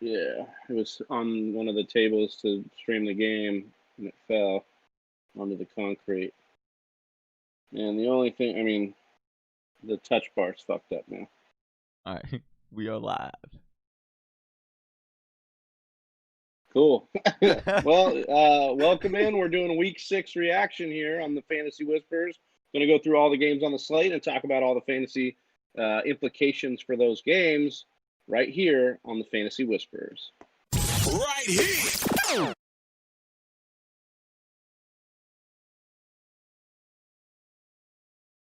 Yeah, it was on one of the tables to stream the game, and it fell onto the concrete. And the only thing, I mean, the touch bar's fucked up now. All right, we are live. Cool. Well, welcome in. We're doing week 6 reaction here on the Fantasy Whispers. Going to go through all the games on the slate and talk about all the fantasy implications for those games right here on the Fantasy Whispers. Right here.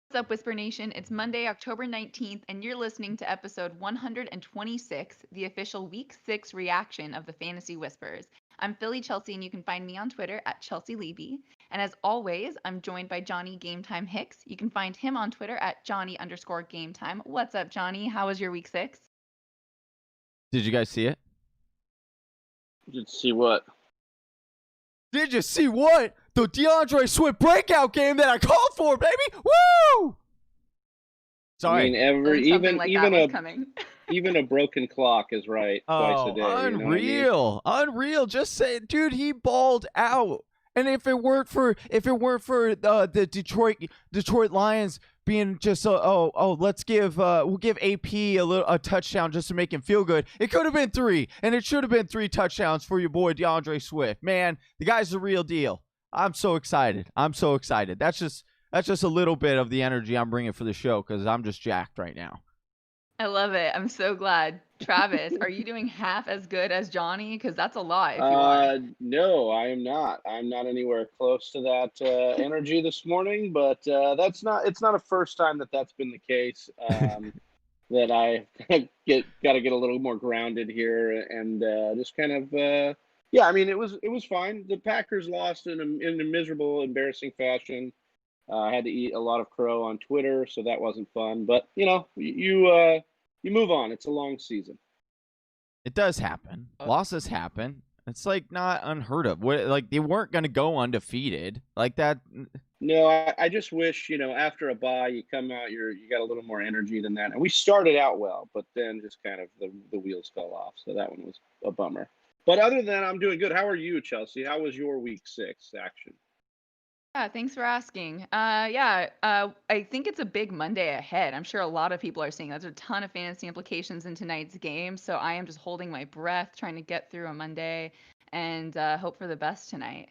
What's up, Whisper Nation? It's Monday, October 19th, and you're listening to episode 126, the official Week 6 reaction of the Fantasy Whispers. I'm Philly Chelsea, and you can find me on Twitter at Chelsea Levy. And as always, I'm joined by Johnny Gametime Hicks. You can find him on Twitter at Johnny_Gametime. What's up, Johnny? How was your Week 6? Did you guys see it? Did see what? Did you see what? The Deandre Swift breakout game that I called for, baby! Woo! Sorry. I mean, Coming. even a broken clock is right twice a day. Unreal. You know what I mean? Unreal. Just say, dude, he balled out. And if it weren't for the Detroit Lions being just we'll give AP a touchdown just to make him feel good. It could have been 3, and it should have been 3 touchdowns for your boy Deandre Swift. Man, the guy's the real deal. I'm so excited. That's just a little bit of the energy I'm bringing for the show because I'm just jacked right now. I love it. I'm so glad. Travis, are you doing half as good as Johnny? Because that's a lot if you want. No, I am not. I'm not anywhere close to that energy this morning, but it's not a first time that's been the case. That I got to get a little more grounded here and just kind of I mean, it was fine. The Packers lost in a miserable, embarrassing fashion. I had to eat a lot of crow on Twitter, so that wasn't fun. But you move on. It's a long season. It does happen. Losses happen. It's like not unheard of. Like they weren't going to go undefeated like that. No, I just wish after a bye you come out you got a little more energy than that. And we started out well, but then just kind of the wheels fell off. So that one was a bummer. But other than that, I'm doing good. How are you, Chelsea? How was your week 6 action? Yeah, thanks for asking. I think it's a big Monday ahead. I'm sure a lot of people are seeing there's a ton of fantasy implications in tonight's game. So I am just holding my breath, trying to get through a Monday and hope for the best tonight.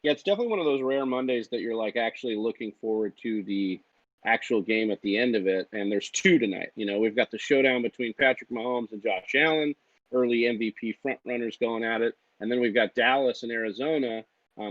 Yeah, it's definitely one of those rare Mondays that you're like actually looking forward to the actual game at the end of it. And there's 2 tonight. We've got the showdown between Patrick Mahomes and Josh Allen, early MVP front runners going at it. And then we've got Dallas and Arizona.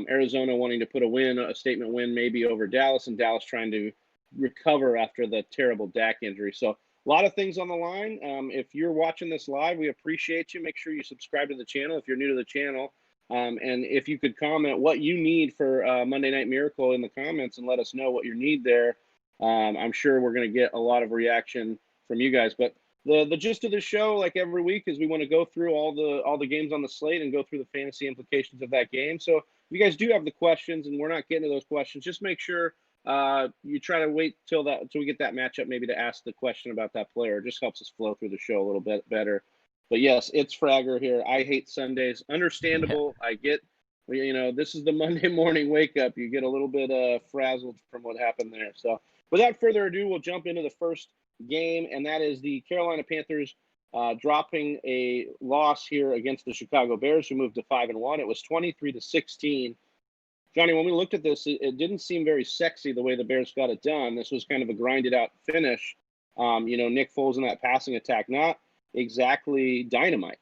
Arizona wanting to put a statement win maybe over Dallas, and Dallas trying to recover after the terrible Dak injury. So a lot of things on the line. If you're watching this live, we appreciate you. Make sure you subscribe to the channel if you're new to the channel. And if you could comment what you need for Monday Night Miracle in the comments and let us know what you need there. I'm sure we're going to get a lot of reaction from you guys. But the gist of the show, like every week, is we want to go through all the games on the slate and go through the fantasy implications of that game. So if you guys do have the questions and we're not getting to those questions, just make sure you try to wait till we get that matchup maybe to ask the question about that player. It just helps us flow through the show a little bit better. But yes, it's Fragger here. I hate Sundays. Understandable. I get, this is the Monday morning wake up. You get a little bit frazzled from what happened there. So without further ado, we'll jump into the first game, and that is the Carolina Panthers dropping a loss here against the Chicago Bears, who moved to 5-1. It was 23-16. Johnny, when we looked at this, it didn't seem very sexy the way the Bears got it done. This was kind of a grinded out finish. Nick Foles in that passing attack, not exactly dynamite.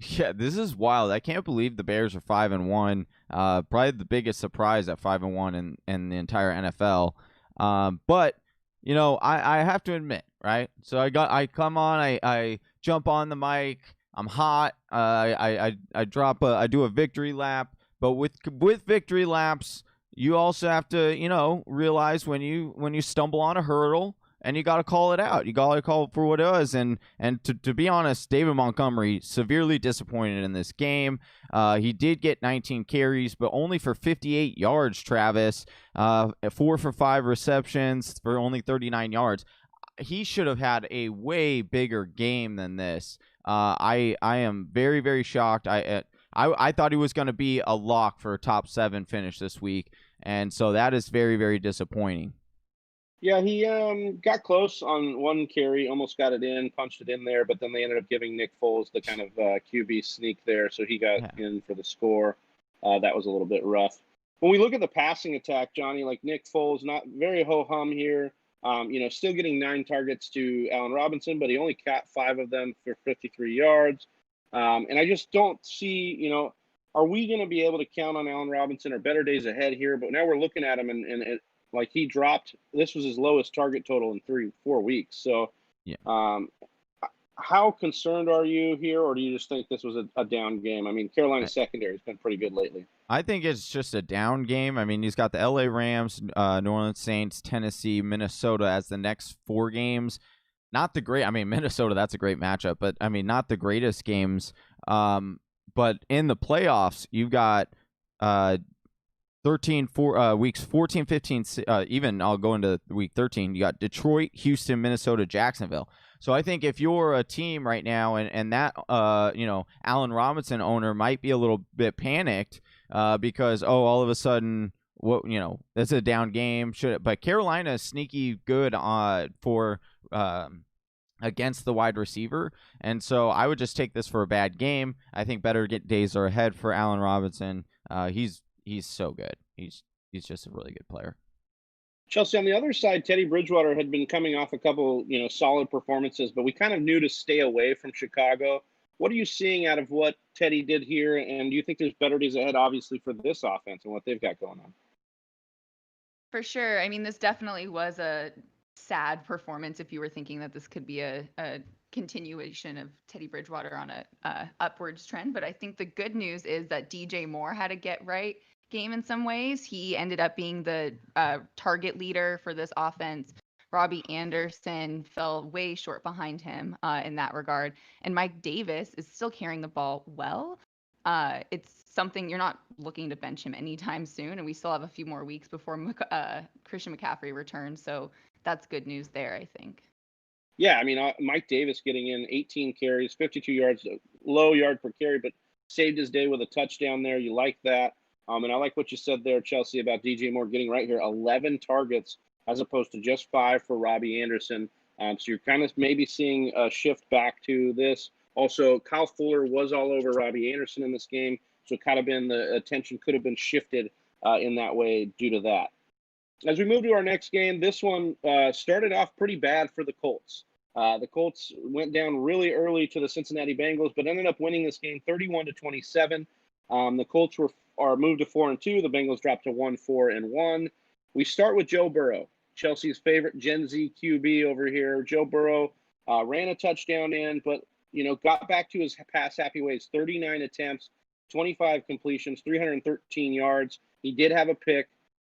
Yeah, this is wild. I can't believe the Bears are 5-1. Probably the biggest surprise at 5-1 in the entire NFL. But I have to admit, right? So I come on, I jump on the mic. I'm hot. I do a victory lap. But with victory laps, you also have to realize when you stumble on a hurdle. And you got to call it out. You got to call it for what it was. And to be honest, David Montgomery severely disappointed in this game. He did get 19 carries, but only for 58 yards, Travis. 4 for 5 receptions for only 39 yards. he should have had a way bigger game than this. I am very, very shocked. I thought he was going to be a lock for a top 7 finish this week, and so that is very, very disappointing. Yeah, he got close on one carry, almost got it in, punched it in there, but then they ended up giving Nick Foles the kind of QB sneak there, so he got in for the score. That was a little bit rough. When we look at the passing attack, Johnny, like Nick Foles, not very ho-hum here. Still getting 9 targets to Allen Robinson, but he only caught 5 of them for 53 yards. And I just don't see, are we going to be able to count on Allen Robinson or better days ahead here? But now we're looking at him, and like he dropped, this was his lowest target total in 3-4 weeks. So how concerned are you here, or do you just think this was a down game? I mean, Carolina's secondary has been pretty good lately. I think it's just a down game. I mean, he's got the LA Rams, New Orleans Saints, Tennessee, Minnesota as the next 4 games. Not the great. I mean, Minnesota, that's a great matchup, but I mean, not the greatest games. But in the playoffs, you've got weeks 14, 15, even I'll go into week 13. You got Detroit, Houston, Minnesota, Jacksonville. So I think if you're a team right now and that, Allen Robinson owner might be a little bit panicked because, all of a sudden, it's a down game. But Carolina is sneaky good for against the wide receiver. And so I would just take this for a bad game. I think better days are ahead for Allen Robinson. He's so good. He's just a really good player. Chelsea, on the other side, Teddy Bridgewater had been coming off a couple, solid performances, but we kind of knew to stay away from Chicago. What are you seeing out of what Teddy did here? And do you think there's better days ahead, obviously, for this offense and what they've got going on? For sure. I mean, this definitely was a sad performance if you were thinking that this could be a continuation of Teddy Bridgewater on a upwards trend. But I think the good news is that DJ Moore had a get right game in some ways. He ended up being the target leader for this offense. Robbie Anderson fell way short behind him in that regard. And Mike Davis is still carrying the ball well. It's something you're not looking to bench him anytime soon. And we still have a few more weeks before Christian McCaffrey returns. So that's good news there, I think. Yeah, I mean, Mike Davis getting in 18 carries, 52 yards, low yard per carry, but saved his day with a touchdown there. You like that. And I like what you said there, Chelsea, about DJ Moore getting right here 11 targets as opposed to just 5 for Robbie Anderson. So you're kind of maybe seeing a shift back to this. Also, Kyle Fuller was all over Robbie Anderson in this game, so kind of been the attention could have been shifted in that way due to that. As we move to our next game, this one started off pretty bad for the Colts. The Colts went down really early to the Cincinnati Bengals, but ended up winning this game 31-27. The Colts are moved to 4-2. The Bengals dropped to 1-4-1. We start with Joe Burrow, Chelsea's favorite Gen Z QB over here. Joe Burrow ran a touchdown in, but got back to his pass happy ways. 39 attempts, 25 completions, 313 yards. He did have a pick.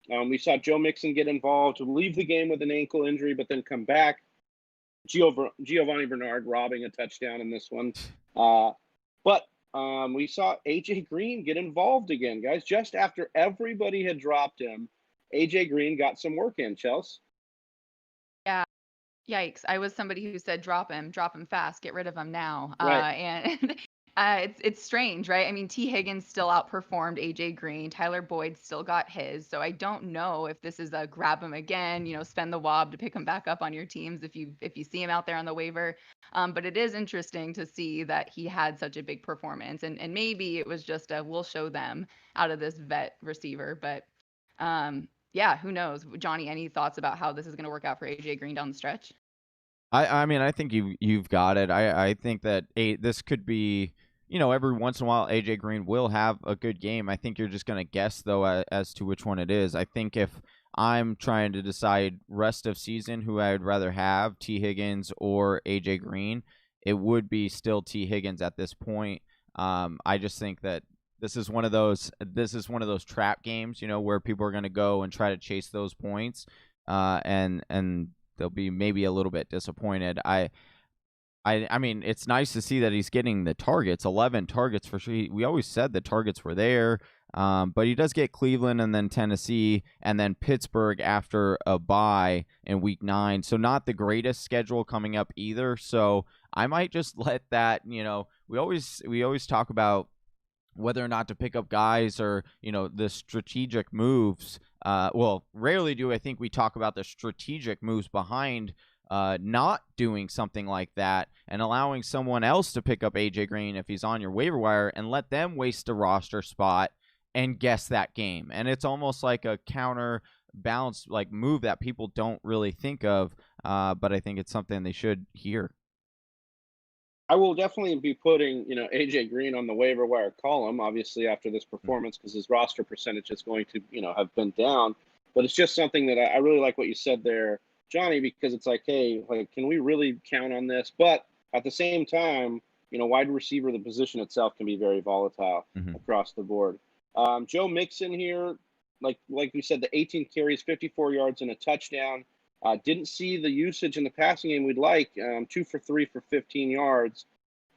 We saw Joe Mixon get involved, leave the game with an ankle injury, but then come back. Giovanni Bernard robbing a touchdown in this one. But we saw A.J. Green get involved again, guys. Just after everybody had dropped him, A.J. Green got some work in, Chelsea. Yeah. Yikes. I was somebody who said drop him fast, get rid of him now. Right. It's strange, right? I mean, T. Higgins still outperformed A.J. Green. Tyler Boyd still got his. So I don't know if this is a grab him again, spend the wob to pick him back up on your teams if you see him out there on the waiver. But it is interesting to see that he had such a big performance. And maybe it was just we'll show them out of this vet receiver. But yeah, who knows? Johnny, any thoughts about how this is going to work out for A.J. Green down the stretch? I mean, I think you've got it. I think that this could be, every once in a while, A.J. Green will have a good game. I think you're just going to guess, though, as to which one it is. I think if I'm trying to decide rest of season who I would rather have, T. Higgins or A.J. Green, it would be still T. Higgins at this point. I just think that this is one of those trap games, where people are going to go and try to chase those points, and they'll be maybe a little bit disappointed. I mean, it's nice to see that he's getting the targets, 11 targets for sure. We always said the targets were there. But he does get Cleveland and then Tennessee and then Pittsburgh after a bye in week 9. So not the greatest schedule coming up either. So I might just let that, we always talk about whether or not to pick up guys or, the strategic moves. Rarely do I think we talk about the strategic moves behind not doing something like that and allowing someone else to pick up AJ Green if he's on your waiver wire and let them waste a roster spot and guess that game. And it's almost like a counterbalance like move that people don't really think of, but I think it's something they should hear. I will definitely be putting, AJ Green on the waiver wire column, obviously after this performance, because his roster percentage is going to, have been down. But it's just something that I really like what you said there, Johnny, because it's like, hey, can we really count on this? But at the same time, wide receiver, the position itself can be very volatile across the board. Joe Mixon here, like we said, the 18 carries, 54 yards and a touchdown. Didn't see the usage in the passing game we'd like, 2 for 3 for 15 yards.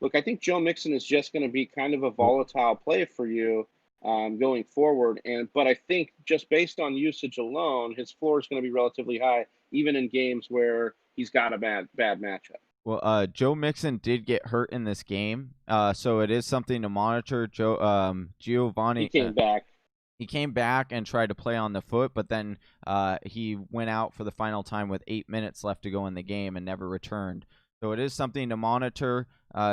Look, I think Joe Mixon is just going to be kind of a volatile play for you going forward. But I think just based on usage alone, his floor is going to be relatively high, even in games where he's got a bad matchup. Well, Joe Mixon did get hurt in this game, so it is something to monitor. Giovanni He came back and tried to play on the foot, but then he went out for the final time with 8 minutes left to go in the game and never returned. So it is something to monitor.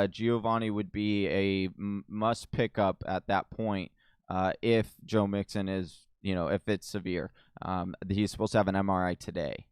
Giovanni would be a must pick up at that point if Joe Mixon is, if it's severe. He's supposed to have an MRI today.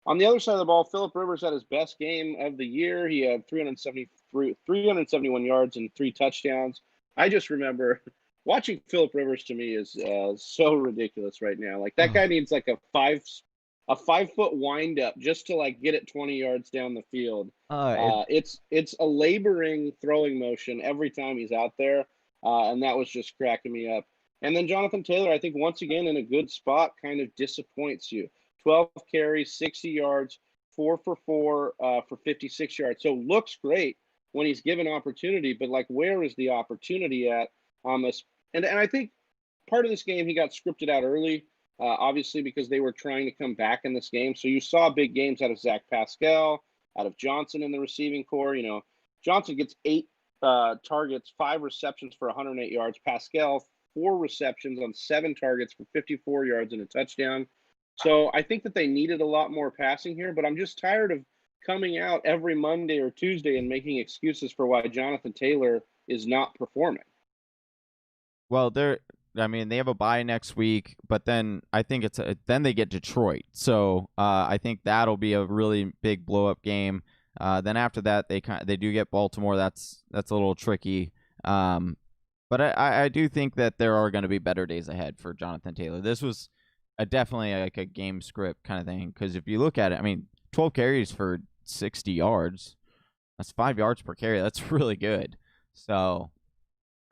On the other side of the ball, Phillip Rivers had his best game of the year. He had 371 yards and 3 touchdowns. I just remember watching Phillip Rivers to me is so ridiculous right now. Like that guy needs like a 5-foot wind up just to get it 20 yards down the field. It's a laboring throwing motion every time he's out there, and that was just cracking me up. And then Jonathan Taylor, I think once again in a good spot, kind of disappoints you. 12 carries, 60 yards, 4 for 4 for 56 yards. So looks great when he's given opportunity, but where is the opportunity at? And I think part of this game he got scripted out early, obviously because they were trying to come back in this game. So you saw big games out of Zach Pascal, out of Johnson in the receiving core. Johnson gets 8 targets, 5 receptions for 108 yards. Pascal, 4 receptions on 7 targets for 54 yards and a touchdown. So I think that they needed a lot more passing here, but I'm just tired of coming out every Monday or Tuesday and making excuses for why Jonathan Taylor is not performing. Well, they have a bye next week, but then I think then they get Detroit. So I think that'll be a really big blow up game. Then after that, they do get Baltimore. That's a little tricky. But I do think that there are going to be better days ahead for Jonathan Taylor. This was definitely a game script kind of thing, because if you look at it, 12 carries for 60 yards. That's 5 yards per carry. That's really good. So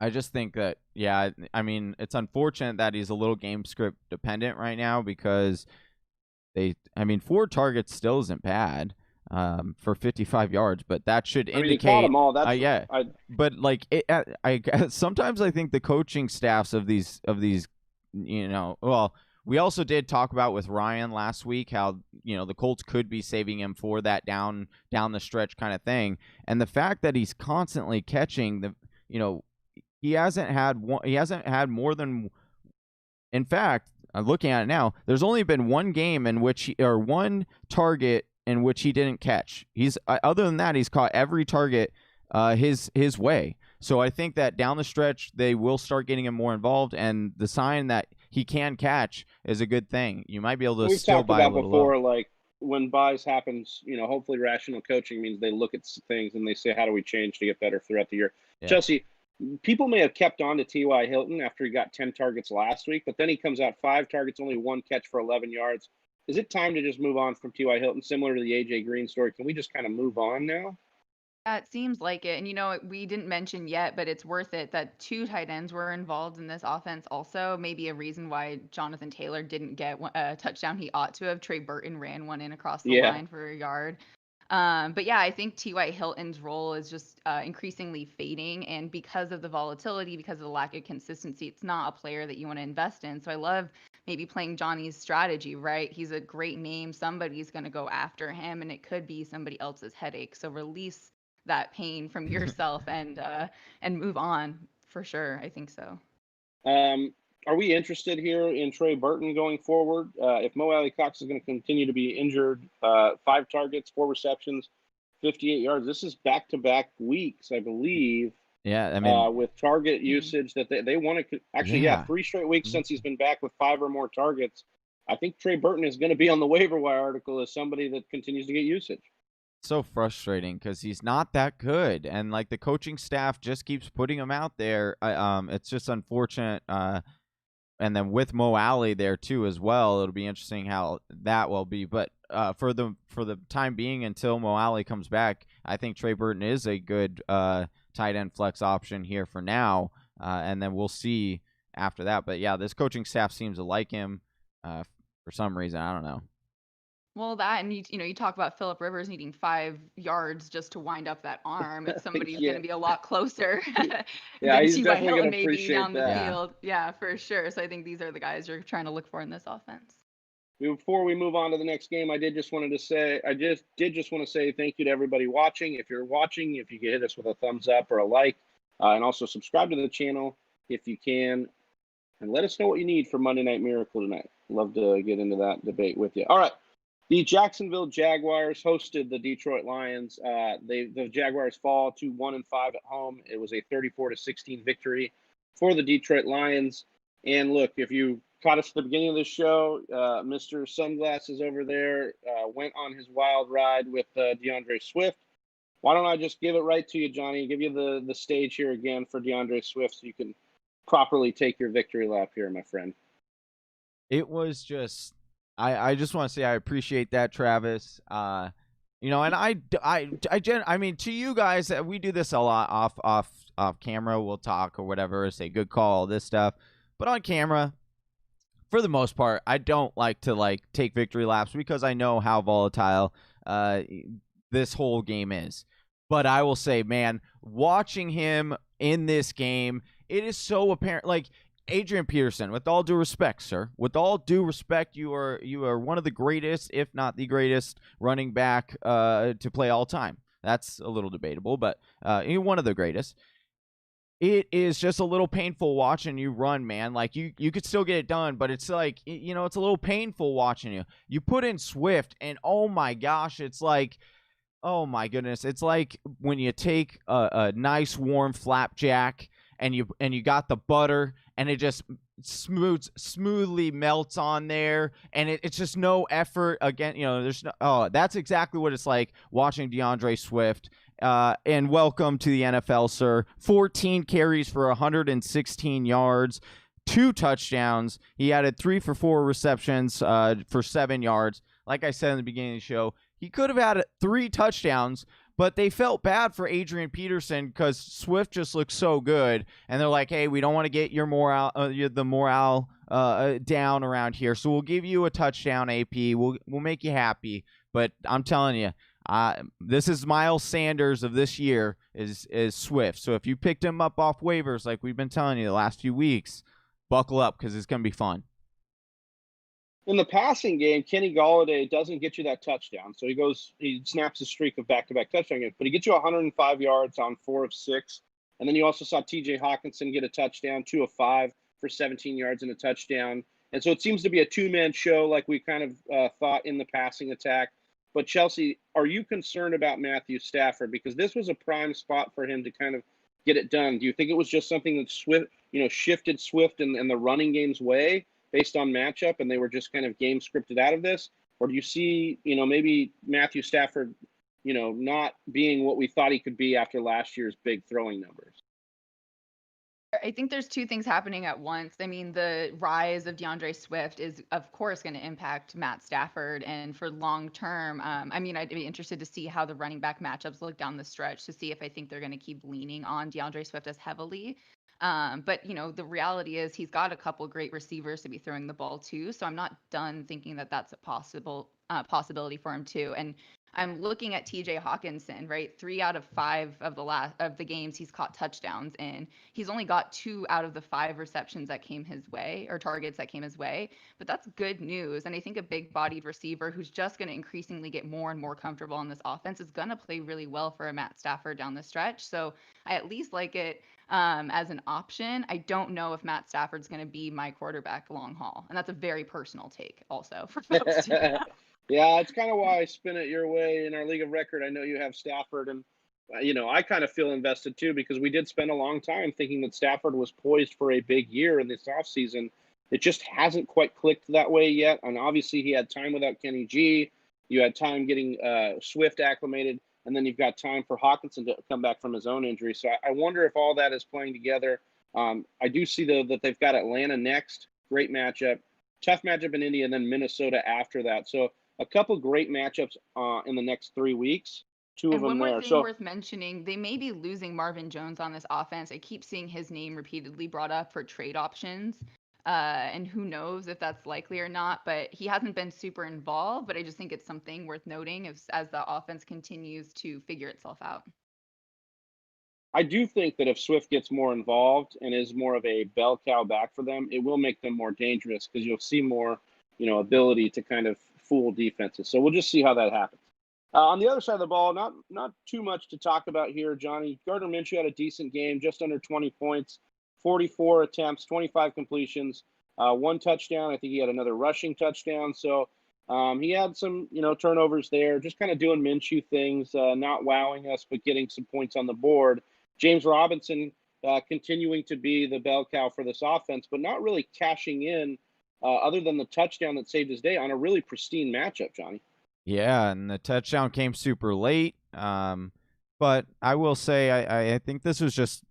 I just think that, it's unfortunate that he's a little game script dependent right now, because 4 targets still isn't bad for 55 yards, but that should indicate. He caught them all. But sometimes I think the coaching staffs of these, we also did talk about with Ryan last week how, the Colts could be saving him for that down the stretch kind of thing. And the fact that he's constantly catching he hasn't had more than, in fact, I'm looking at it now, there's only been one game in which one target in which he didn't catch. Other than that, he's caught every target his way. So I think that down the stretch, they will start getting him more involved, and the sign that he can catch is a good thing. You might be able to still buy a little before, when buys happens, hopefully rational coaching means they look at things and they say, how do we change to get better throughout the year? Yeah. Chelsea, people may have kept on to T.Y. Hilton after he got 10 targets last week, but then he comes out 5 targets, only 1 catch for 11 yards. Is it time to just move on from T.Y. Hilton, similar to the A.J. Green story? Can we just kind of move on now? It seems like it. And, we didn't mention yet, but it's worth it that 2 tight ends were involved in this offense also. Maybe a reason why Jonathan Taylor didn't get a touchdown he ought to have. Trey Burton ran one in across the line for a yard. But yeah, I think T.Y. Hilton's role is just increasingly fading. And because of the volatility, because of the lack of consistency, it's not a player that you want to invest in. So I love maybe playing Johnny's strategy, right? He's a great name. Somebody's going to go after him, and it could be somebody else's headache. So release that pain from yourself and move on for sure. I think so. Are we interested here in Trey Burton going forward? If Mo Alley-Cox is going to continue to be injured, 5 targets, 4 receptions, 58 yards. This is back-to-back weeks, I believe. Yeah, I mean, with target usage that they want to actually, 3 straight weeks since he's been back with 5 or more targets. I think Trey Burton is going to be on the waiver wire article as somebody that continues to get usage. so frustrating because he's not that good, and like the coaching staff just keeps putting him out there. It's just unfortunate. And then with Mo Alley there too as well, it'll be interesting how that will be. But for the time being, until Mo Alley comes back, I think Trey Burton is a good tight end flex option here for now, and then we'll see after that. But yeah, this coaching staff seems to like him for some reason. I don't know. Well, that and you talk about Phillip Rivers needing 5 yards just to wind up that arm. It's somebody's going to be a lot closer Yeah, than he's T.Y. definitely Hilton gonna maybe appreciate down the that. field. Yeah, for sure. So I think these are the guys you're trying to look for in this offense. Before we move on to the next game, I just want to say thank you to everybody watching. If you're watching, if you could hit us with a thumbs up or a like, and also subscribe to the channel if you can, and let us know what you need for Monday Night Miracle tonight. Love to get into that debate with you. All right. The Jacksonville Jaguars hosted the Detroit Lions. The Jaguars fall to 1-5 at home. It was a 34-16 victory for the Detroit Lions. And look, if you caught us at the beginning of the show, Mr. Sunglasses over there went on his wild ride with Deandre Swift. Why don't I just give it right to you, Johnny? Give you the stage here again for Deandre Swift so you can properly take your victory lap here, my friend. It was just, I just want to say I appreciate that, Travis. And I mean, to you guys, we do this a lot off camera. We'll talk or whatever, say good call, this stuff. But on camera, for the most part, I don't like to take victory laps because I know how volatile this whole game is. But I will say, man, watching him in this game, it is so apparent. Like, Adrian Peterson, with all due respect, sir, with all due respect, you are one of the greatest, if not the greatest, running back to play all time. That's a little debatable, but you're one of the greatest. It is just a little painful watching you run, man. Like, you could still get it done, but it's like, it's a little painful watching you. You put in Swift, and oh my gosh, it's like, oh my goodness, it's like when you take a nice warm flapjack and you got the butter and it just smoothly melts on there, and it's just no effort. Again, there's no. Oh, that's exactly what it's like watching DeAndre Swift. And welcome to the NFL, sir. 14 carries for 116 yards, 2 touchdowns. He added 3 for 4 receptions for 7 yards. Like I said in the beginning of the show, he could have had 3 touchdowns, but they felt bad for Adrian Peterson because Swift just looks so good, and they're like, "Hey, we don't want to get your morale, the morale down around here, so we'll give you a touchdown, AP. We'll make you happy." But I'm telling you, this is Miles Sanders of this year is Swift. So if you picked him up off waivers, like we've been telling you the last few weeks, buckle up because it's gonna be fun. In the passing game, Kenny Gallaudet doesn't get you that touchdown. So he snaps a streak of back-to-back touchdown games, but he gets you 105 yards on 4 of 6. And then you also saw TJ Hawkinson get a touchdown, 2 of 5 for 17 yards and a touchdown. And so it seems to be a 2-man show like we kind of thought in the passing attack. But Chelsea, are you concerned about Matthew Stafford? Because this was a prime spot for him to kind of get it done. Do you think it was just something that Swift, shifted Swift in the running game's way based on matchup, and they were just kind of game scripted out of this? Or do you see, maybe Matthew Stafford, not being what we thought he could be after last year's big throwing numbers? I think there's 2 things happening at once. I mean, the rise of DeAndre Swift is, of course, going to impact Matt Stafford. And for long term, I'd be interested to see how the running back matchups look down the stretch to see if I think they're going to keep leaning on DeAndre Swift as heavily. But the reality is he's got a couple great receivers to be throwing the ball to. So I'm not done thinking that that's a possibility for him too. And I'm looking at TJ Hawkinson, right? 3 out of 5 of the games he's caught touchdowns in. He's only got 2 out of the 5 receptions that came his way, or targets that came his way. But that's good news. And I think a big-bodied receiver who's just going to increasingly get more and more comfortable on this offense is going to play really well for a Matt Stafford down the stretch. So I at least like it as an option. I don't know if Matt Stafford's going to be my quarterback long haul. And that's a very personal take also for folks to know. Yeah, it's kind of why I spin it your way in our league of record. I know you have Stafford, and I kind of feel invested too because we did spend a long time thinking that Stafford was poised for a big year in this offseason. It just hasn't quite clicked that way yet. And obviously, he had time without Kenny G. You had time getting Swift acclimated, and then you've got time for Hawkinson to come back from his own injury. So I wonder if all that is playing together. I do see, though, that they've got Atlanta next. Great matchup. Tough matchup in India, and then Minnesota after that. So a couple great matchups in the next 3 weeks. Two of them one there. more thing worth mentioning, they may be losing Marvin Jones on this offense. I keep seeing his name repeatedly brought up for trade options. And who knows if that's likely or not, but he hasn't been super involved. But I just think it's something worth noting as the offense continues to figure itself out. I do think that if Swift gets more involved and is more of a bell cow back for them, it will make them more dangerous because you'll see more, ability to kind of fool defenses. So we'll just see how that happens. On the other side of the ball, not too much to talk about here, Johnny. Gardner Minchi had a decent game, just under 20 points, 44 attempts, 25 completions, 1 touchdown. I think he had another rushing touchdown. So he had some, turnovers there, just kind of doing Minshew things, not wowing us, but getting some points on the board. James Robinson continuing to be the bell cow for this offense, but not really cashing in other than the touchdown that saved his day on a really pristine matchup, Johnny. Yeah, and the touchdown came super late. But I will say I think this was just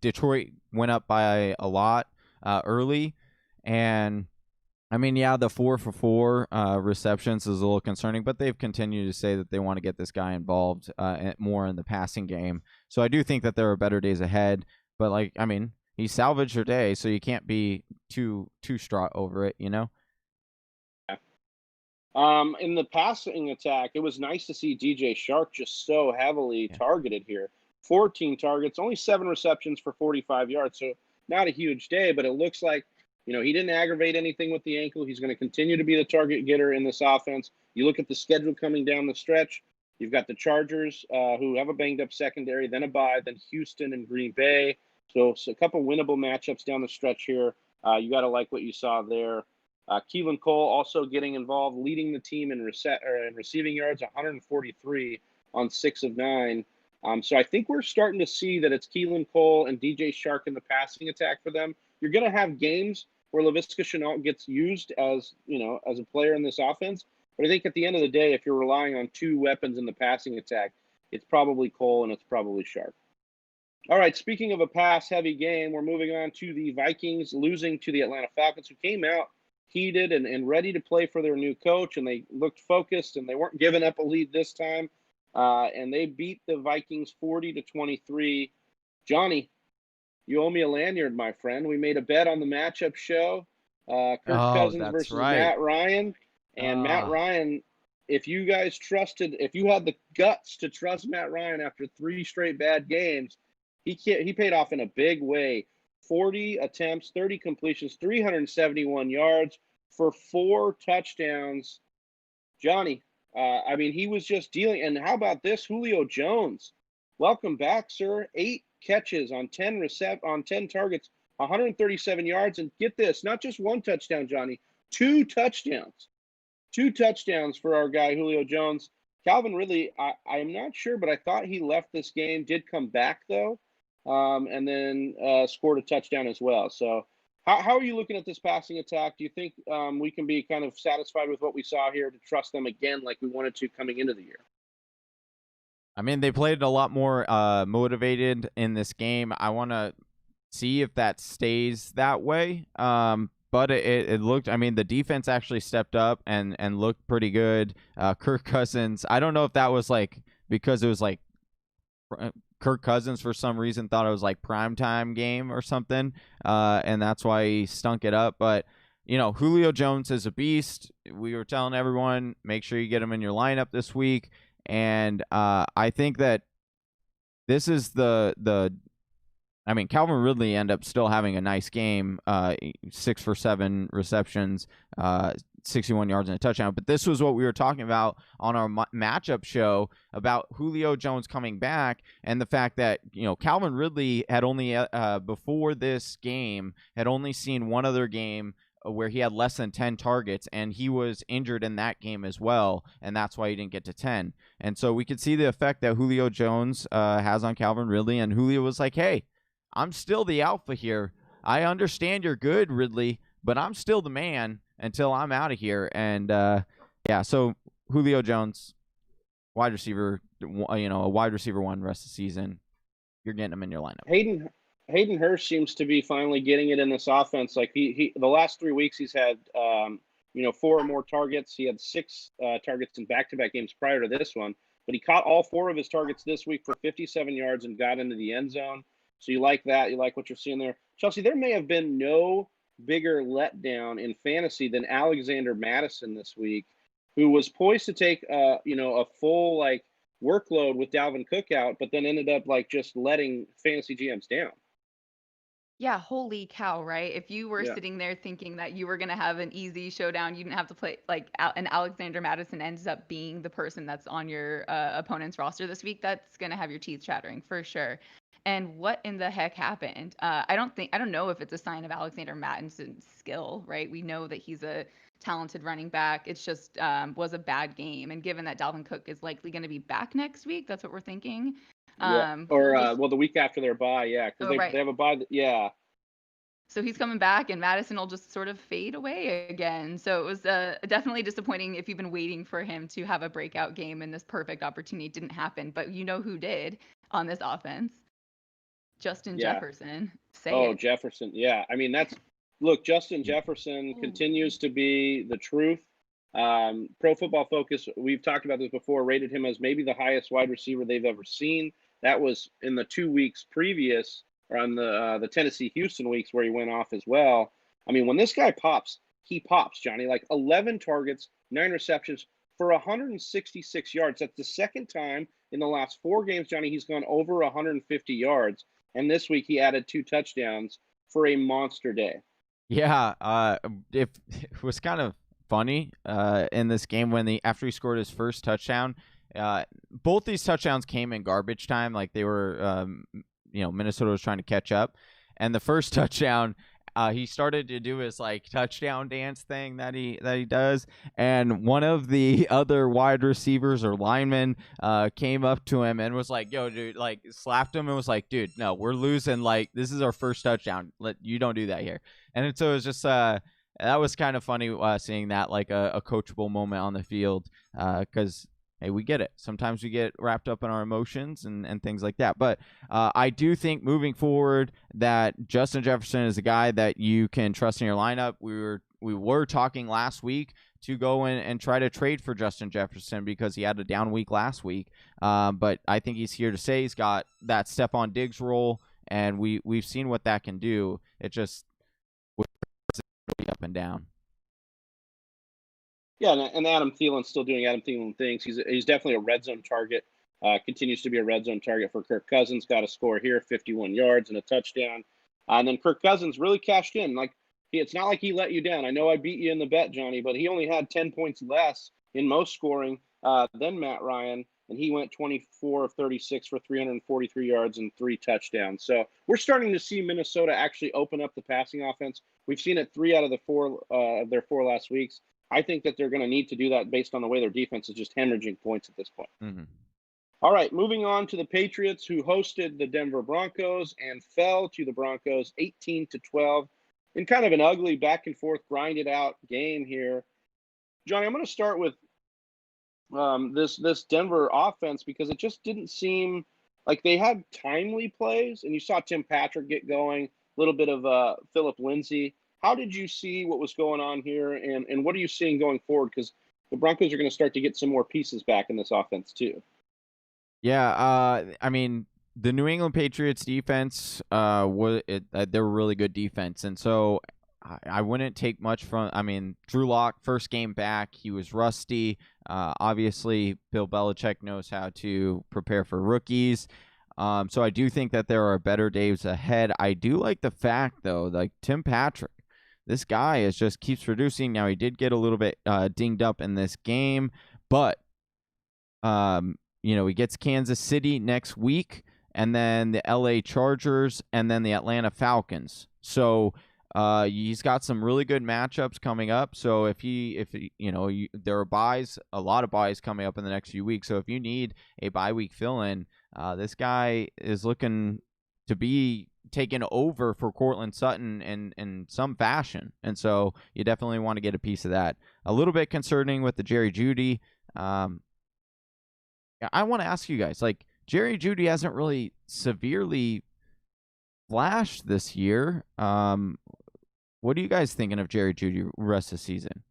Detroit went up by a lot early, and the 4 for 4 receptions is a little concerning, but they've continued to say that they want to get this guy involved more in the passing game. So I do think that there are better days ahead. But he salvaged your day, so you can't be too distraught over it, Yeah. In the passing attack, it was nice to see DJ Shark just so heavily targeted here. 14 targets, only 7 receptions for 45 yards. So not a huge day, but it looks like he didn't aggravate anything with the ankle. He's going to continue to be the target getter in this offense. You look at the schedule coming down the stretch. You've got the Chargers, who have a banged-up secondary, then a bye, then Houston and Green Bay. So a couple winnable matchups down the stretch here. You got to like what you saw there. Keelan Cole also getting involved, leading the team in receiving yards, 143 on 6 of 9. So I think we're starting to see that it's Keelan Cole and DJ Shark in the passing attack for them. You're going to have games where Laviska Shenault gets used as a player in this offense. But I think at the end of the day, if you're relying on 2 weapons in the passing attack, it's probably Cole and it's probably Shark. All right, speaking of a pass-heavy game, we're moving on to the Vikings losing to the Atlanta Falcons, who came out heated and ready to play for their new coach, and they looked focused, and they weren't giving up a lead this time. And they beat the Vikings 40-23. Johnny, you owe me a lanyard, my friend. We made a bet on the matchup show, Kirk Cousins versus Matt Ryan. And Matt Ryan, if you had the guts to trust Matt Ryan after 3 straight bad games, he paid off in a big way. 40 attempts, 30 completions, 371 yards for 4 touchdowns. Johnny, he was just dealing. And how about this? Julio Jones, welcome back, sir. 8 catches on 10 targets, 137 yards. And get this, not just 1 touchdown, Johnny, 2 touchdowns. 2 touchdowns for our guy, Julio Jones. Calvin Ridley, I am not sure, but I thought he left this game, did come back, though, and then scored a touchdown as well. So how are you looking at this passing attack? Do you think we can be kind of satisfied with what we saw here to trust them again like we wanted to coming into the year? They played a lot more motivated in this game. I want to see if that stays that way. But it looked, the defense actually stepped up and looked pretty good. Kirk Cousins, I don't know if that was because it was Kirk Cousins for some reason thought it was primetime game or something. And that's why he stunk it up. But Julio Jones is a beast. We were telling everyone, make sure you get him in your lineup this week. And I think that this is Calvin Ridley ended up still having a nice game, 6 for 7 receptions, 61 yards and a touchdown. But this was what we were talking about on our matchup show about Julio Jones coming back and the fact that, Calvin Ridley had only, before this game, had only seen one other game where he had less than 10 targets, and he was injured in that game as well, and that's why he didn't get to 10. And so we could see the effect that Julio Jones has on Calvin Ridley, and Julio was like, hey, I'm still the alpha here. I understand you're good, Ridley, but I'm still the man until I'm out of here. And, so Julio Jones, wide receiver, a wide receiver 1 rest of the season, you're getting him in your lineup. Hayden Hurst seems to be finally getting it in this offense. Like he the last 3 weeks he's had 4 or more targets. He had 6 targets in back-to-back games prior to this one, but he caught all 4 of his targets this week for 57 yards and got into the end zone. So you like that? You like what you're seeing there, Chelsea? There may have been no bigger letdown in fantasy than Alexander Madison this week, who was poised to take a full workload with Dalvin Cook out, but then ended up just letting fantasy GMs down. Yeah, holy cow, right? If you were sitting there thinking that you were going to have an easy showdown, you didn't have to play and Alexander Madison ends up being the person that's on your opponent's roster this week, that's going to have your teeth chattering for sure. And what in the heck happened? I don't know if it's a sign of Alexander Madison's skill, right? We know that he's a talented running back. It's just was a bad game. And given that Dalvin Cook is likely going to be back next week, that's what we're thinking. The week after their bye, because they have a bye. So he's coming back, and Madison will just sort of fade away again. So it was definitely disappointing if you've been waiting for him to have a breakout game, and this perfect opportunity didn't happen. But you know who did on this offense? Justin Jefferson. Jefferson. Yeah. I mean, Justin Jefferson continues to be the truth. Pro Football Focus, we've talked about this before, rated him as maybe the highest wide receiver they've ever seen. That was in the 2 weeks previous, or on the Tennessee-Houston weeks where he went off as well. I mean, when this guy pops, he pops, Johnny. 11 targets, 9 receptions for 166 yards. That's the second time in the last 4 games, Johnny, he's gone over 150 yards. And this week he added 2 touchdowns for a monster day. Yeah, it was kind of funny in this game after he scored his first touchdown. Both these touchdowns came in garbage time, like they were, Minnesota was trying to catch up. And the first touchdown, he started to do his touchdown dance thing that he does, and one of the other wide receivers or linemen came up to him and was like, "Yo, dude!" Slapped him and was like, "Dude, no, we're losing. This is our first touchdown. You don't do that here." And so it was just that was kind of funny seeing that a coachable moment on the field because. Hey, we get it. Sometimes we get wrapped up in our emotions and things like that. But I do think moving forward that Justin Jefferson is a guy that you can trust in your lineup. We were talking last week to go in and try to trade for Justin Jefferson because he had a down week last week. But I think he's here to stay. He's got that Stephon Diggs role, and we've seen what that can do. It just will be up and down. Yeah, and Adam Thielen's still doing Adam Thielen things. He's definitely a red zone target. Continues to be a red zone target for Kirk Cousins. Got a score here, 51 yards and a touchdown. And then Kirk Cousins really cashed in. It's not like he let you down. I know I beat you in the bet, Johnny, but he only had 10 points less in most scoring than Matt Ryan, and he went 24 of 36 for 343 yards and 3 touchdowns. So we're starting to see Minnesota actually open up the passing offense. We've seen it 3 out of the 4 of their 4 last weeks. I think that they're going to need to do that based on the way their defense is just hemorrhaging points at this point. Mm-hmm. All right, moving on to the Patriots, who hosted the Denver Broncos and fell to the Broncos 18-12 in kind of an ugly back-and-forth, grinded-out game here. Johnny, I'm going to start with this Denver offense because it just didn't seem like they had timely plays, and you saw Tim Patrick get going, a little bit of Phillip Lindsay. How did you see what was going on here, and what are you seeing going forward? Because the Broncos are going to start to get some more pieces back in this offense too. Yeah, I mean, the New England Patriots defense, they were really good defense, and so I wouldn't take much from. I mean, Drew Lock first game back, he was rusty. Obviously, Bill Belichick knows how to prepare for rookies. So I do think that there are better days ahead. I do like the fact though, like Tim Patrick, this guy is just keeps producing. Now he did get a little bit dinged up in this game, but he gets Kansas City next week, and then the LA Chargers, and then the Atlanta Falcons. So he's got some really good matchups coming up. So if there are buys, a lot of buys coming up in the next few weeks. So if you need a bye week fill-in, this guy is looking to be taken over for Cortland Sutton in some fashion. And so you definitely want to get a piece of that. A little bit concerning with the Jerry Jeudy. I want to ask you guys, like, Jerry Jeudy hasn't really severely flashed this year. What are you guys thinking of Jerry Jeudy rest of the season?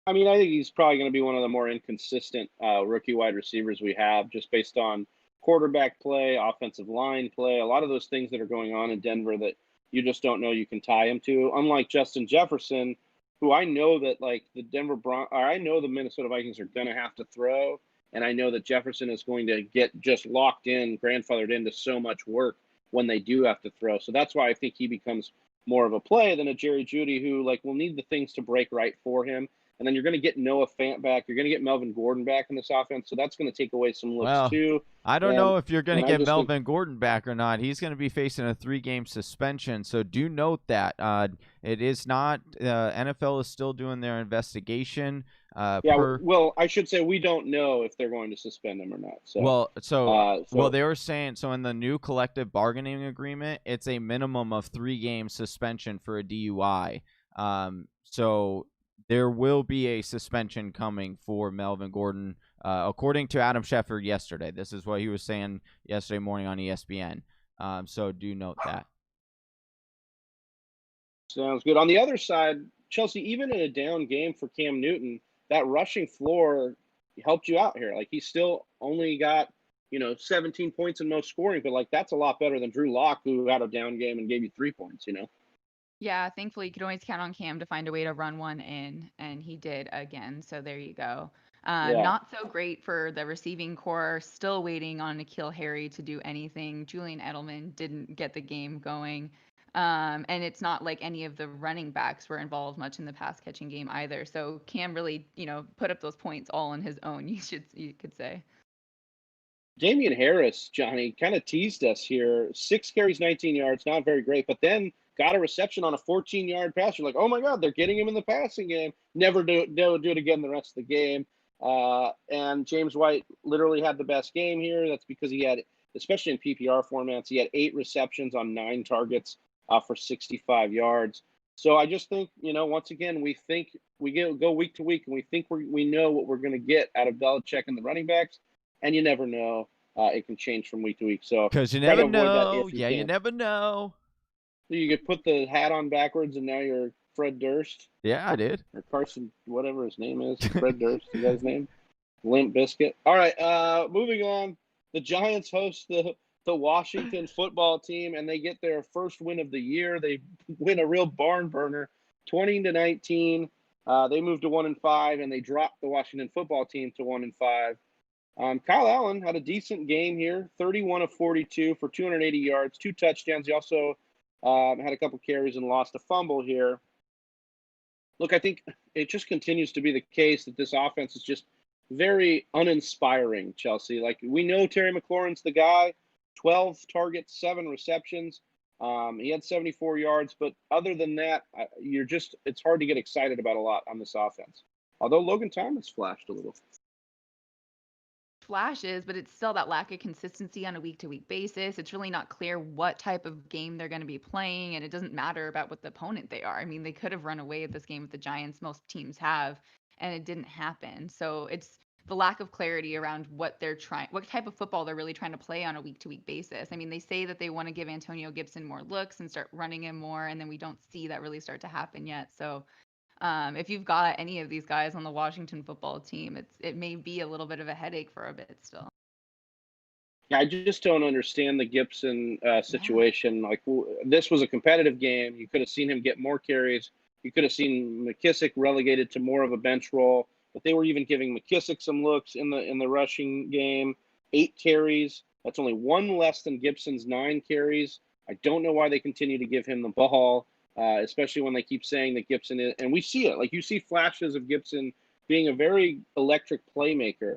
I mean, I think he's probably going to be one of the more inconsistent rookie wide receivers we have, just based on quarterback play, offensive line play, a lot of those things that are going on in Denver that you just don't know you can tie him to. Unlike Justin Jefferson, who I know that like I know the Minnesota Vikings are going to have to throw, and I know that Jefferson is going to get just locked in, grandfathered into so much work when they do have to throw. So that's why I think he becomes more of a play than a Jerry Jeudy, who like will need the things to break right for him. And then you're going to get Noah Fant back. You're going to get Melvin Gordon back in this offense. So that's going to take away some looks too. I don't know if you're going to get Melvin Gordon back or not. He's going to be facing a 3-game suspension. So do note that it is not NFL is still doing their investigation. Well, I should say we don't know if they're going to suspend him or not. So they were saying in the new collective bargaining agreement, it's a minimum of 3-game suspension for a DUI. So there will be a suspension coming for Melvin Gordon, according to Adam Schefter yesterday. This is what he was saying yesterday morning on ESPN. So do note that. Sounds good. On the other side, Chelsea, even in a down game for Cam Newton, that rushing floor helped you out here. Like, he still only got 17 points in most scoring, but like that's a lot better than Drew Lock, who had a down game and gave you 3 points. Yeah, thankfully you could always count on Cam to find a way to run one in, and he did again. So there you go. Not so great for the receiving core. Still waiting on N'Keal Harry to do anything. Julian Edelman didn't get the game going. And it's not like any of the running backs were involved much in the pass catching game either. So Cam really, put up those points all on his own, you could say. Damian Harris, Johnny, kind of teased us here. 6 carries, 19 yards, not very great, but then got a reception on a 14-yard pass. You're like, oh my God, they're getting him in the passing game. Never do it again the rest of the game. And James White literally had the best game here. That's because he had, especially in PPR formats, he had 8 receptions on 9 targets for 65 yards. So I just think, once again, we think we go week to week and we think we know what we're going to get out of Belichick and the running backs. And you never know. It can change from week to week. So because you never know. You never know. You could put the hat on backwards, and now you're Fred Durst. Yeah, I did. Or Carson, whatever his name is. Fred Durst. Is that his name? Limp Biscuit. All right. Moving on. The Giants host the Washington football team, and they get their first win of the year. They win a real barn burner, 20-19. They moved to 1-5, and they dropped the Washington football team to 1-5. Kyle Allen had a decent game here, 31 of 42 for 280 yards, 2 touchdowns. He also had a couple carries and lost a fumble here. Look, I think it just continues to be the case that this offense is just very uninspiring, Chelsea. Like, we know Terry McLaurin's the guy, 12 targets, 7 receptions. He had 74 yards, but other than that, it's hard to get excited about a lot on this offense. Although Logan Thomas flashed a little. Flashes, but it's still that lack of consistency on a week-to-week basis. It's really not clear what type of game they're going to be playing, and it doesn't matter about what the opponent they are. I mean, they could have run away with this game with the Giants. Most teams have, and it didn't happen. So it's the lack of clarity around what type of football they're really trying to play on a week-to-week basis. I mean, they say that they want to give Antonio Gibson more looks and start running him more, and then we don't see that really start to happen yet. So if you've got any of these guys on the Washington football team, it may be a little bit of a headache for a bit still. I just don't understand the Gibson situation. Yeah. Like this was a competitive game. You could have seen him get more carries. You could have seen McKissick relegated to more of a bench role. But they were even giving McKissick some looks in the rushing game. 8 carries. That's only one less than Gibson's 9 carries. I don't know why they continue to give him the ball, especially when they keep saying that Gibson is. And we see it. Like you see flashes of Gibson being a very electric playmaker.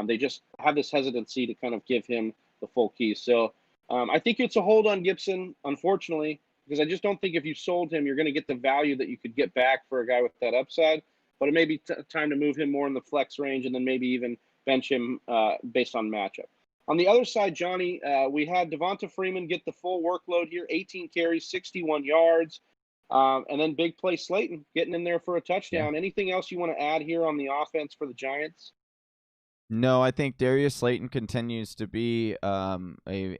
They just have this hesitancy to kind of give him the full keys. So I think it's a hold on Gibson, unfortunately, because I just don't think if you sold him, you're going to get the value that you could get back for a guy with that upside. But it may be time to move him more in the flex range and then maybe even bench him based on matchup. On the other side, Johnny, we had Devonta Freeman get the full workload here, 18 carries, 61 yards. And then big play Slayton getting in there for a touchdown. Yeah. Anything else you want to add here on the offense for the Giants? No, I think Darius Slayton continues to be a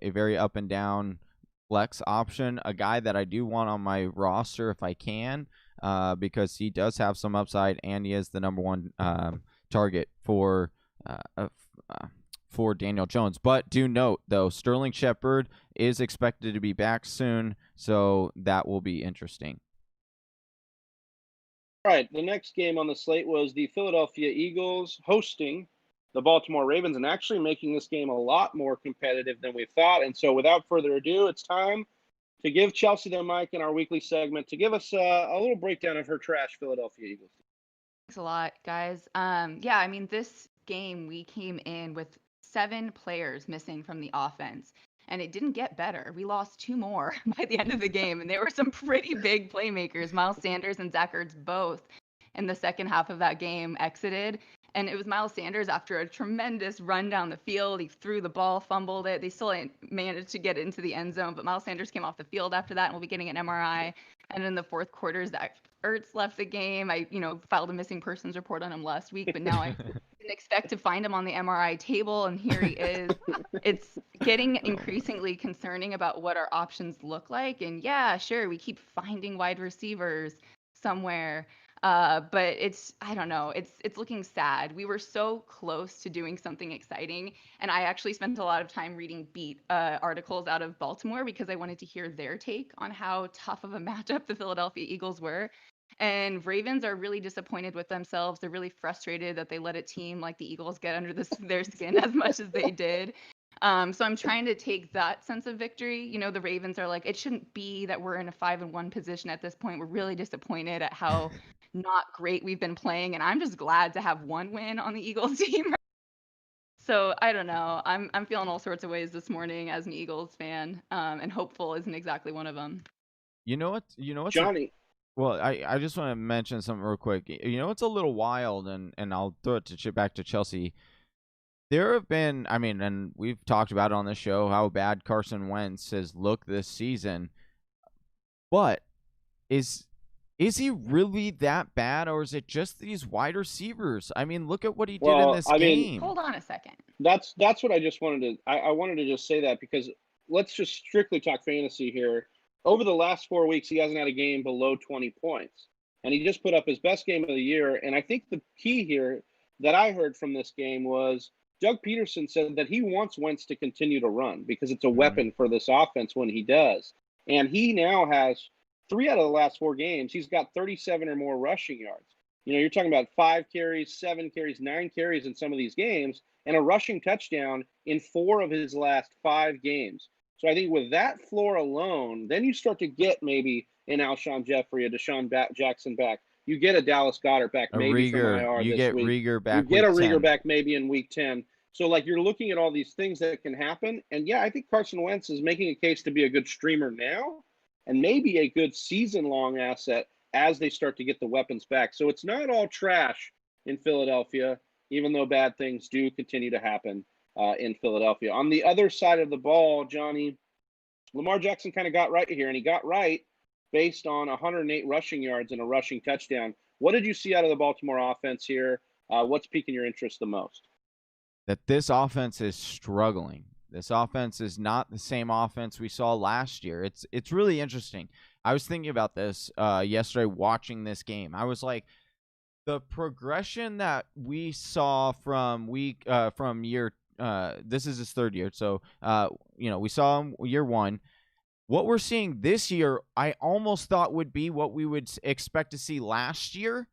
very up and down flex option, a guy that I do want on my roster if I can, because he does have some upside and he is the number one target for Daniel Jones. But do note, though, Sterling Shepard is expected to be back soon, so that will be interesting. All right, the next game on the slate was the Philadelphia Eagles hosting the Baltimore Ravens and actually making this game a lot more competitive than we thought. And so without further ado, it's time to give Chelsea the mic in our weekly segment to give us a little breakdown of her trash Philadelphia Eagles. Thanks a lot, guys. Yeah, I mean, this game we came in with 7 players missing from the offense, and it didn't get better. We lost 2 more by the end of the game, and there were some pretty big playmakers. Miles Sanders and Zach Ertz both in the second half of that game exited. And it was Miles Sanders after a tremendous run down the field. He threw the ball, fumbled it. They still managed to get into the end zone, but Miles Sanders came off the field after that and will be getting an MRI. And in the fourth quarter, Zach Ertz left the game. I, filed a missing persons report on him last week, but now I didn't expect to find him on the MRI table, and here he is. It's getting increasingly concerning about what our options look like. And yeah, sure, we keep finding wide receivers somewhere. But I don't know, it's looking sad. We were so close to doing something exciting, and I actually spent a lot of time reading beat articles out of Baltimore because I wanted to hear their take on how tough of a matchup the Philadelphia Eagles were. And Ravens are really disappointed with themselves. They're really frustrated that they let a team like the Eagles get under their skin as much as they did. So I'm trying to take that sense of victory. The Ravens are like, it shouldn't be that we're in a 5-1 position at this point. We're really disappointed at how not great we've been playing, and I'm just glad to have one win on the Eagles team. So I don't know. I'm feeling all sorts of ways this morning as an Eagles fan, and hopeful isn't exactly one of them. You know what, Johnny. Well, I just want to mention something real quick. It's a little wild, and I'll throw it back to Chelsea. There have been, and we've talked about it on the show, how bad Carson Wentz has looked this season. But is he really that bad, or is it just these wide receivers? Look at what he did in this game. Hold on a second. That's what I just wanted to – I wanted to just say that because let's just strictly talk fantasy here. Over the last 4 weeks, he hasn't had a game below 20 points. And he just put up his best game of the year. And I think the key here that I heard from this game was Doug Peterson said that he wants Wentz to continue to run because it's a weapon for this offense when he does. And he now has – 3 out of the last 4 games, he's got 37 or more rushing yards. You're talking about 5 carries, 7 carries, 9 carries in some of these games, and a rushing touchdown in 4 of his last 5 games. So I think with that floor alone, then you start to get maybe an Alshon Jeffrey, a Deshaun Jackson back. You get a Dallas Goedert back maybe from IR you this get week. Rieger back. You get a Rieger 10. back maybe in week 10. So you're looking at all these things that can happen. And yeah, I think Carson Wentz is making a case to be a good streamer now, and maybe a good season-long asset as they start to get the weapons back. So it's not all trash in Philadelphia, even though bad things do continue to happen in Philadelphia. On the other side of the ball, Johnny, Lamar Jackson kind of got right here, and he got right based on 108 rushing yards and a rushing touchdown. What did you see out of the Baltimore offense here? What's piquing your interest the most? That this offense is struggling. This offense is not the same offense we saw last year. It's really interesting. I was thinking about this yesterday watching this game. I was like, the progression that we saw from year this is his third year. So, we saw him year one. What we're seeing this year, I almost thought would be what we would expect to see last year.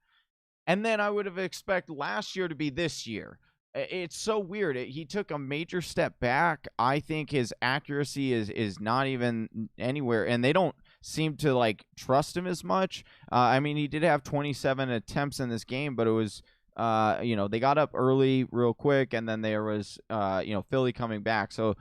And then I would have expected last year to be this year. It's so weird. He took a major step back. I think his accuracy is not even anywhere, and they don't seem to like trust him as much. I mean, he did have 27 attempts in this game, but it was, they got up early real quick, and then there was, Philly coming back. So,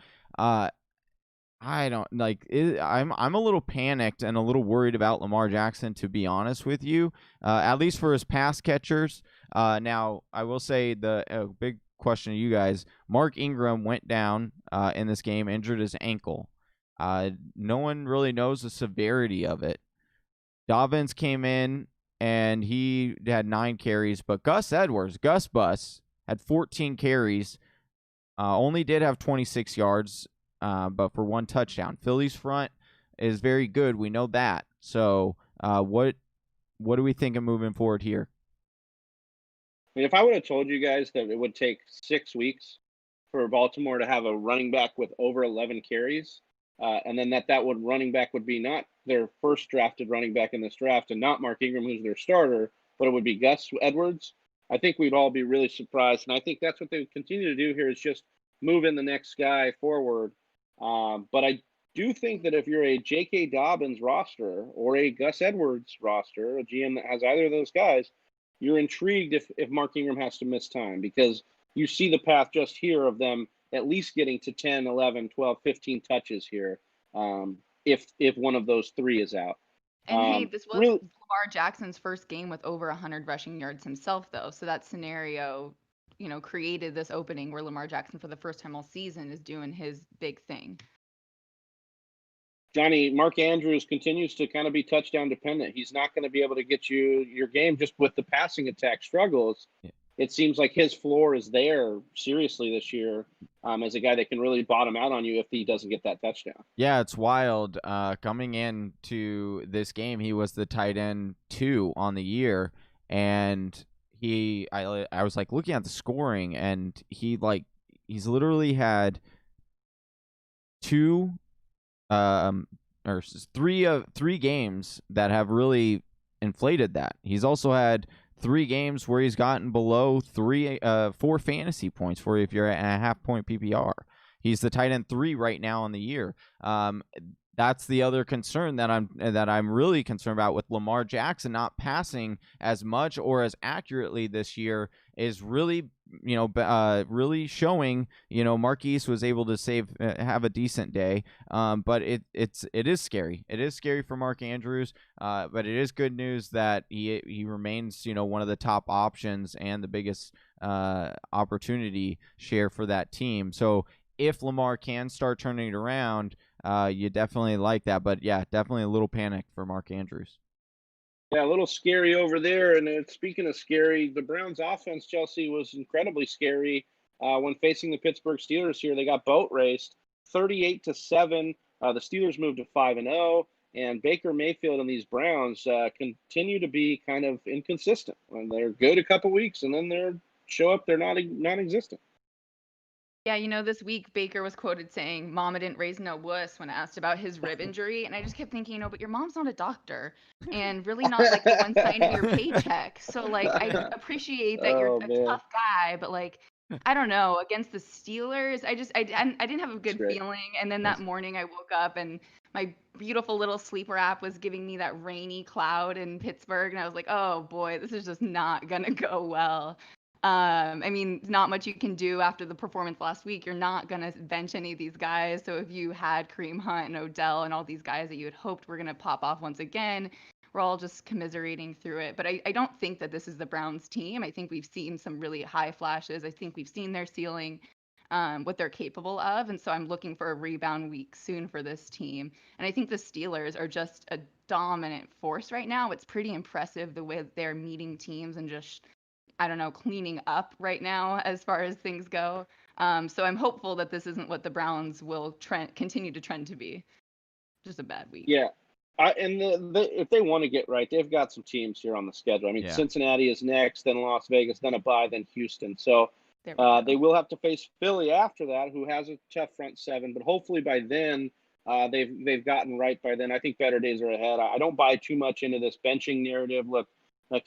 I don't like. I'm a little panicked and a little worried about Lamar Jackson, to be honest with you. At least for his pass catchers. Now I will say the big question to you guys: Mark Ingram went down in this game, injured his ankle. No one really knows the severity of it. Dobbins came in and he had 9 carries, but Gus Bus, had 14 carries. Only did have 26 yards. But for 1 touchdown. Philly's front is very good. We know that. So what do we think of moving forward here? I mean, if I would have told you guys that it would take 6 weeks for Baltimore to have a running back with over 11 carries, and then that running back would be not their first drafted running back in this draft and not Mark Ingram, who's their starter, but it would be Gus Edwards, I think we'd all be really surprised. And I think that's what they continue to do here is just move in the next guy forward. But I do think that if you're a J.K. Dobbins roster or a Gus Edwards roster, a GM that has either of those guys, you're intrigued if Mark Ingram has to miss time because you see the path just here of them at least getting to 10, 11, 12, 15 touches here if one of those 3 is out. And hey, this was Lamar Jackson's first game with over 100 rushing yards himself, though. So that scenario created this opening where Lamar Jackson for the first time all season is doing his big thing. Johnny, Mark Andrews continues to kind of be touchdown dependent. He's not going to be able to get you your game just with the passing attack struggles. Yeah. It seems like his floor is there seriously this year as a guy that can really bottom out on you if he doesn't get that touchdown. Yeah, it's wild. Coming into this game, he was the tight end 2 on the year, and I was like looking at the scoring, and he's literally had 2 or 3 games that have really inflated that. He's also had 3 games where he's gotten below 4 fantasy points for you if you're at a half-point PPR. He's the tight end 3 right now on the year. That's the other concern that I'm really concerned about with Lamar Jackson not passing as much or as accurately this year is really, really showing, Marquise was able to have a decent day. But it is scary. It is scary for Mark Andrews. But it is good news that he remains, one of the top options and the biggest opportunity share for that team. So if Lamar can start turning it around, you definitely like that. But, yeah, definitely a little panic for Mark Andrews. Yeah, a little scary over there. And speaking of scary, the Browns' offense, Chelsea, was incredibly scary when facing the Pittsburgh Steelers here. They got boat raced 38-7. The Steelers moved to 5-0. And Baker Mayfield and these Browns continue to be kind of inconsistent. When they're good a couple weeks, and then they're non-existent. Yeah, this week Baker was quoted saying, "Mama didn't raise no wuss" when asked about his rib injury. And I just kept thinking, but your mom's not a doctor and really not like the one signing your paycheck. So like, I appreciate that you're a tough guy, but like, I don't know, against the Steelers, I didn't have a good feeling. And then that morning I woke up and my beautiful little sleeper app was giving me that rainy cloud in Pittsburgh. And I was like, oh boy, this is just not going to go well. I mean, not much you can do after the performance last week. You're not going to bench any of these guys. So if you had Kareem Hunt and Odell and all these guys that you had hoped were going to pop off once again, we're all just commiserating through it. But I don't think that this is the Browns team. I think we've seen some really high flashes. I think we've seen their ceiling, what they're capable of. And so I'm looking for a rebound week soon for this team. And I think the Steelers are just a dominant force right now. It's pretty impressive the way they're meeting teams and just, I don't know, cleaning up right now as far as things go. So I'm hopeful that this isn't what the Browns will continue to trend to be. Just a bad week. Yeah. If they want to get right, they've got some teams here on the schedule. I mean, Cincinnati is next, then Las Vegas, then a bye, then Houston. So There we go. They will have to face Philly after that, who has a tough front seven, but hopefully by then they've gotten right by then. I think better days are ahead. I don't buy too much into this benching narrative. Look,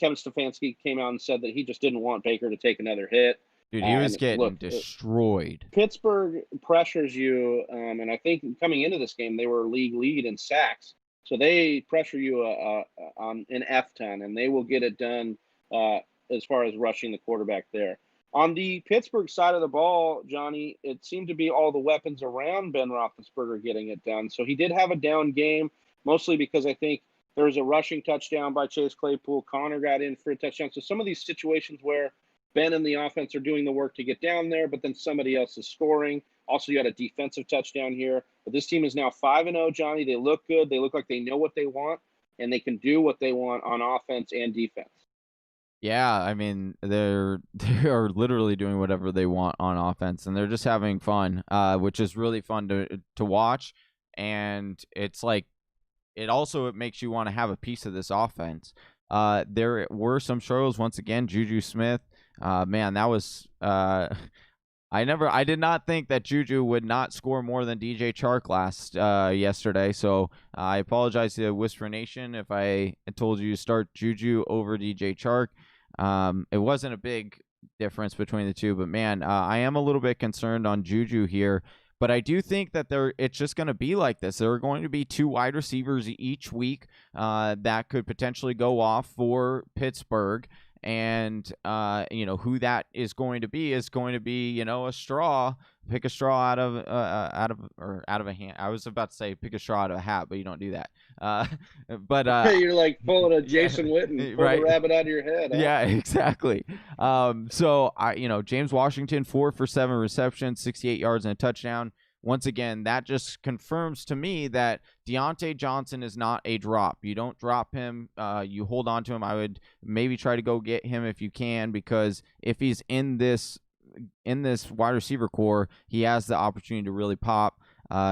Kevin Stefanski came out and said that he just didn't want Baker to take another hit. Dude, he was getting destroyed. Pittsburgh pressures you, and I think coming into this game, they were league lead in sacks. So they pressure you on an F ton, and they will get it done as far as rushing the quarterback there. On the Pittsburgh side of the ball, Johnny, it seemed to be all the weapons around Ben Roethlisberger getting it done. So he did have a down game, mostly because I think there was a rushing touchdown by Chase Claypool. Connor got in for a touchdown. So some of these situations where Ben and the offense are doing the work to get down there, but then somebody else is scoring. Also, you had a defensive touchdown here. But this team is now 5-0, Johnny. They look good. They look like they know what they want, and they can do what they want on offense and defense. Yeah, I mean, they are literally doing whatever they want on offense, and they're just having fun, which is really fun to watch. And it's like it makes you want to have a piece of this offense. There were some struggles once again. Juju Smith, man, that was I did not think that Juju would not score more than DJ Chark yesterday. So I apologize to Whisper Nation if I told you to start Juju over DJ Chark. It wasn't a big difference between the two, but man, I am a little bit concerned on Juju here. But I do think that it's just going to be like this. There are going to be two wide receivers each week that could potentially go off for Pittsburgh. And, who that is going to be a straw. Pick a straw out of a hand. I was about to say pick a straw out of a hat, but you don't do that. But you're like pulling a Jason Witten, pull a rabbit out of your head. Huh? Yeah, exactly. So James Washington, 4 for 7 receptions, 68 yards and a touchdown. Once again, that just confirms to me that Deontay Johnson is not a drop. You don't drop him. You hold on to him. I would maybe try to go get him if you can, because if he's in this wide receiver core, he has the opportunity to really pop.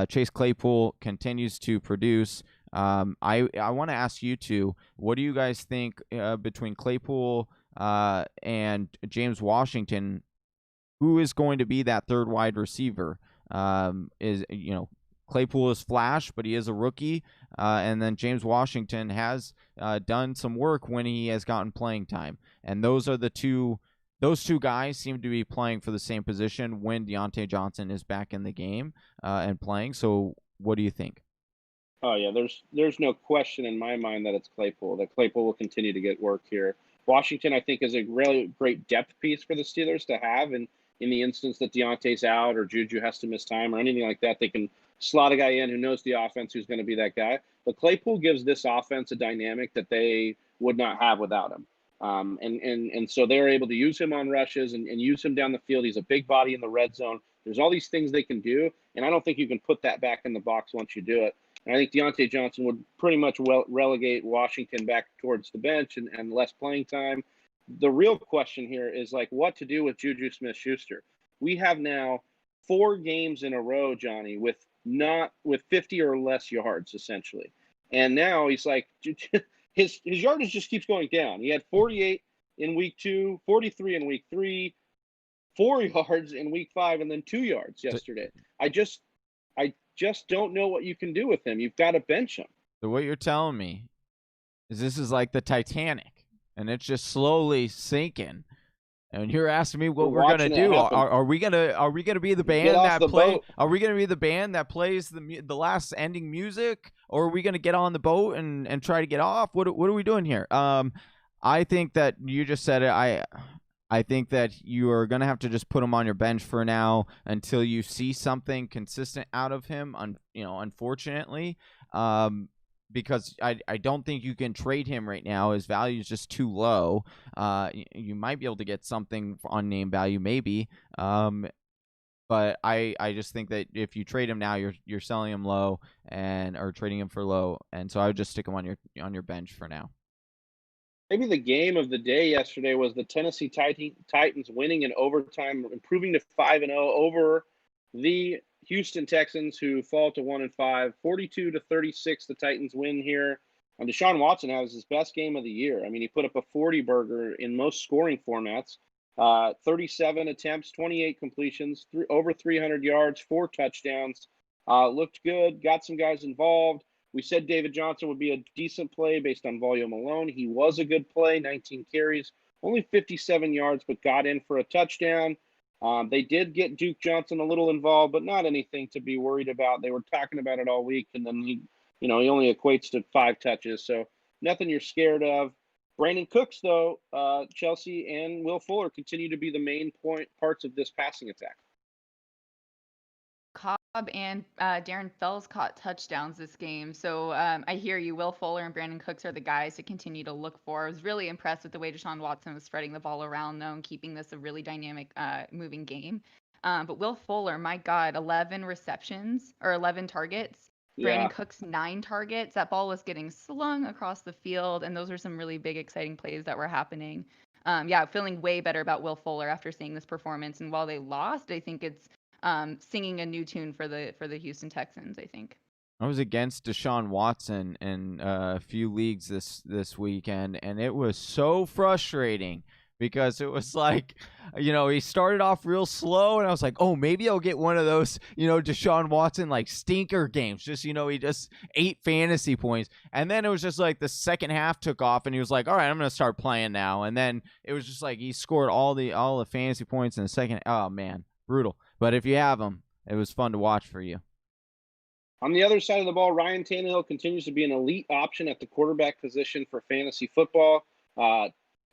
Chase Claypool continues to produce. I want to ask you two, what do you guys think between Claypool and James Washington? Who is going to be that third wide receiver? Claypool is flash, but he is a rookie. And then James Washington has done some work when he has gotten playing time. And those two guys seem to be playing for the same position when Deontay Johnson is back in the game and playing. So what do you think? Oh, yeah, there's no question in my mind that it's Claypool, that Claypool will continue to get work here. Washington, I think, is a really great depth piece for the Steelers to have. And in the instance that Deontay's out or Juju has to miss time or anything like that, they can slot a guy in who knows the offense, who's going to be that guy. But Claypool gives this offense a dynamic that they would not have without him. And so they're able to use him on rushes and use him down the field. He's a big body in the red zone. There's all these things they can do, and I don't think you can put that back in the box once you do it. And I think Deontay Johnson would pretty much relegate Washington back towards the bench and less playing time. The real question here is like what to do with Juju Smith-Schuster. We have now 4 games in a row, Johnny, with 50 or less yards essentially, and now he's like his yardage just keeps going down. He had 48 in week 2, 43 in week 3, 4 yards in week 5, and then 2 yards yesterday. I just don't know what you can do with him. You've got to bench him. So what you're telling me is this is like the Titanic. And it's just slowly sinking. And you're asking me what we're gonna do. Are we gonna be the band that play? Are we gonna be the band that plays the last ending music, or are we gonna get on the boat and try to get off? What are we doing here? I think that you just said it. I think that you are gonna have to just put him on your bench for now until you see something consistent out of him. Unfortunately. Because I don't think you can trade him right now. His value is just too low. You might be able to get something on name value, maybe. But I just think that if you trade him now, you're selling him low or trading him for low, and so I would just stick him on your bench for now. Maybe the game of the day yesterday was the Tennessee Titans winning in overtime, improving to 5-0 over the Houston Texans, who fall to 1-5, 42-36. The Titans win here. And Deshaun Watson has his best game of the year. I mean, he put up a 40 burger in most scoring formats. 37 attempts, 28 completions, over 300 yards, 4 touchdowns. Looked good, got some guys involved. We said David Johnson would be a decent play based on volume alone. He was a good play, 19 carries, only 57 yards, but got in for a touchdown. They did get Duke Johnson a little involved, but not anything to be worried about. They were talking about it all week, and then he only equates to 5 touches, so nothing you're scared of. Brandon Cooks, though, Chelsea and Will Fuller continue to be the main parts of this passing attack. Cobb and Darren Fells caught touchdowns this game. So I hear you. Will Fuller and Brandon Cooks are the guys to continue to look for. I was really impressed with the way Deshaun Watson was spreading the ball around, though, and keeping this a really dynamic, moving game. But Will Fuller, my God, 11 receptions or 11 targets. Brandon Cooks, 9 targets. That ball was getting slung across the field, and those are some really big, exciting plays that were happening. Feeling way better about Will Fuller after seeing this performance. And while they lost, I think it's singing a new tune for the Houston Texans, I think. I was against Deshaun Watson in a few leagues this weekend, and it was so frustrating because it was like, he started off real slow, and I was like, oh, maybe I'll get one of those, Deshaun Watson, like, stinker games. Just, he just 8 fantasy points. And then it was just like the second half took off, and he was like, all right, I'm going to start playing now. And then it was just like he scored all the fantasy points in the second. Oh, man, brutal. But if you have him, it was fun to watch for you. On the other side of the ball, Ryan Tannehill continues to be an elite option at the quarterback position for fantasy football.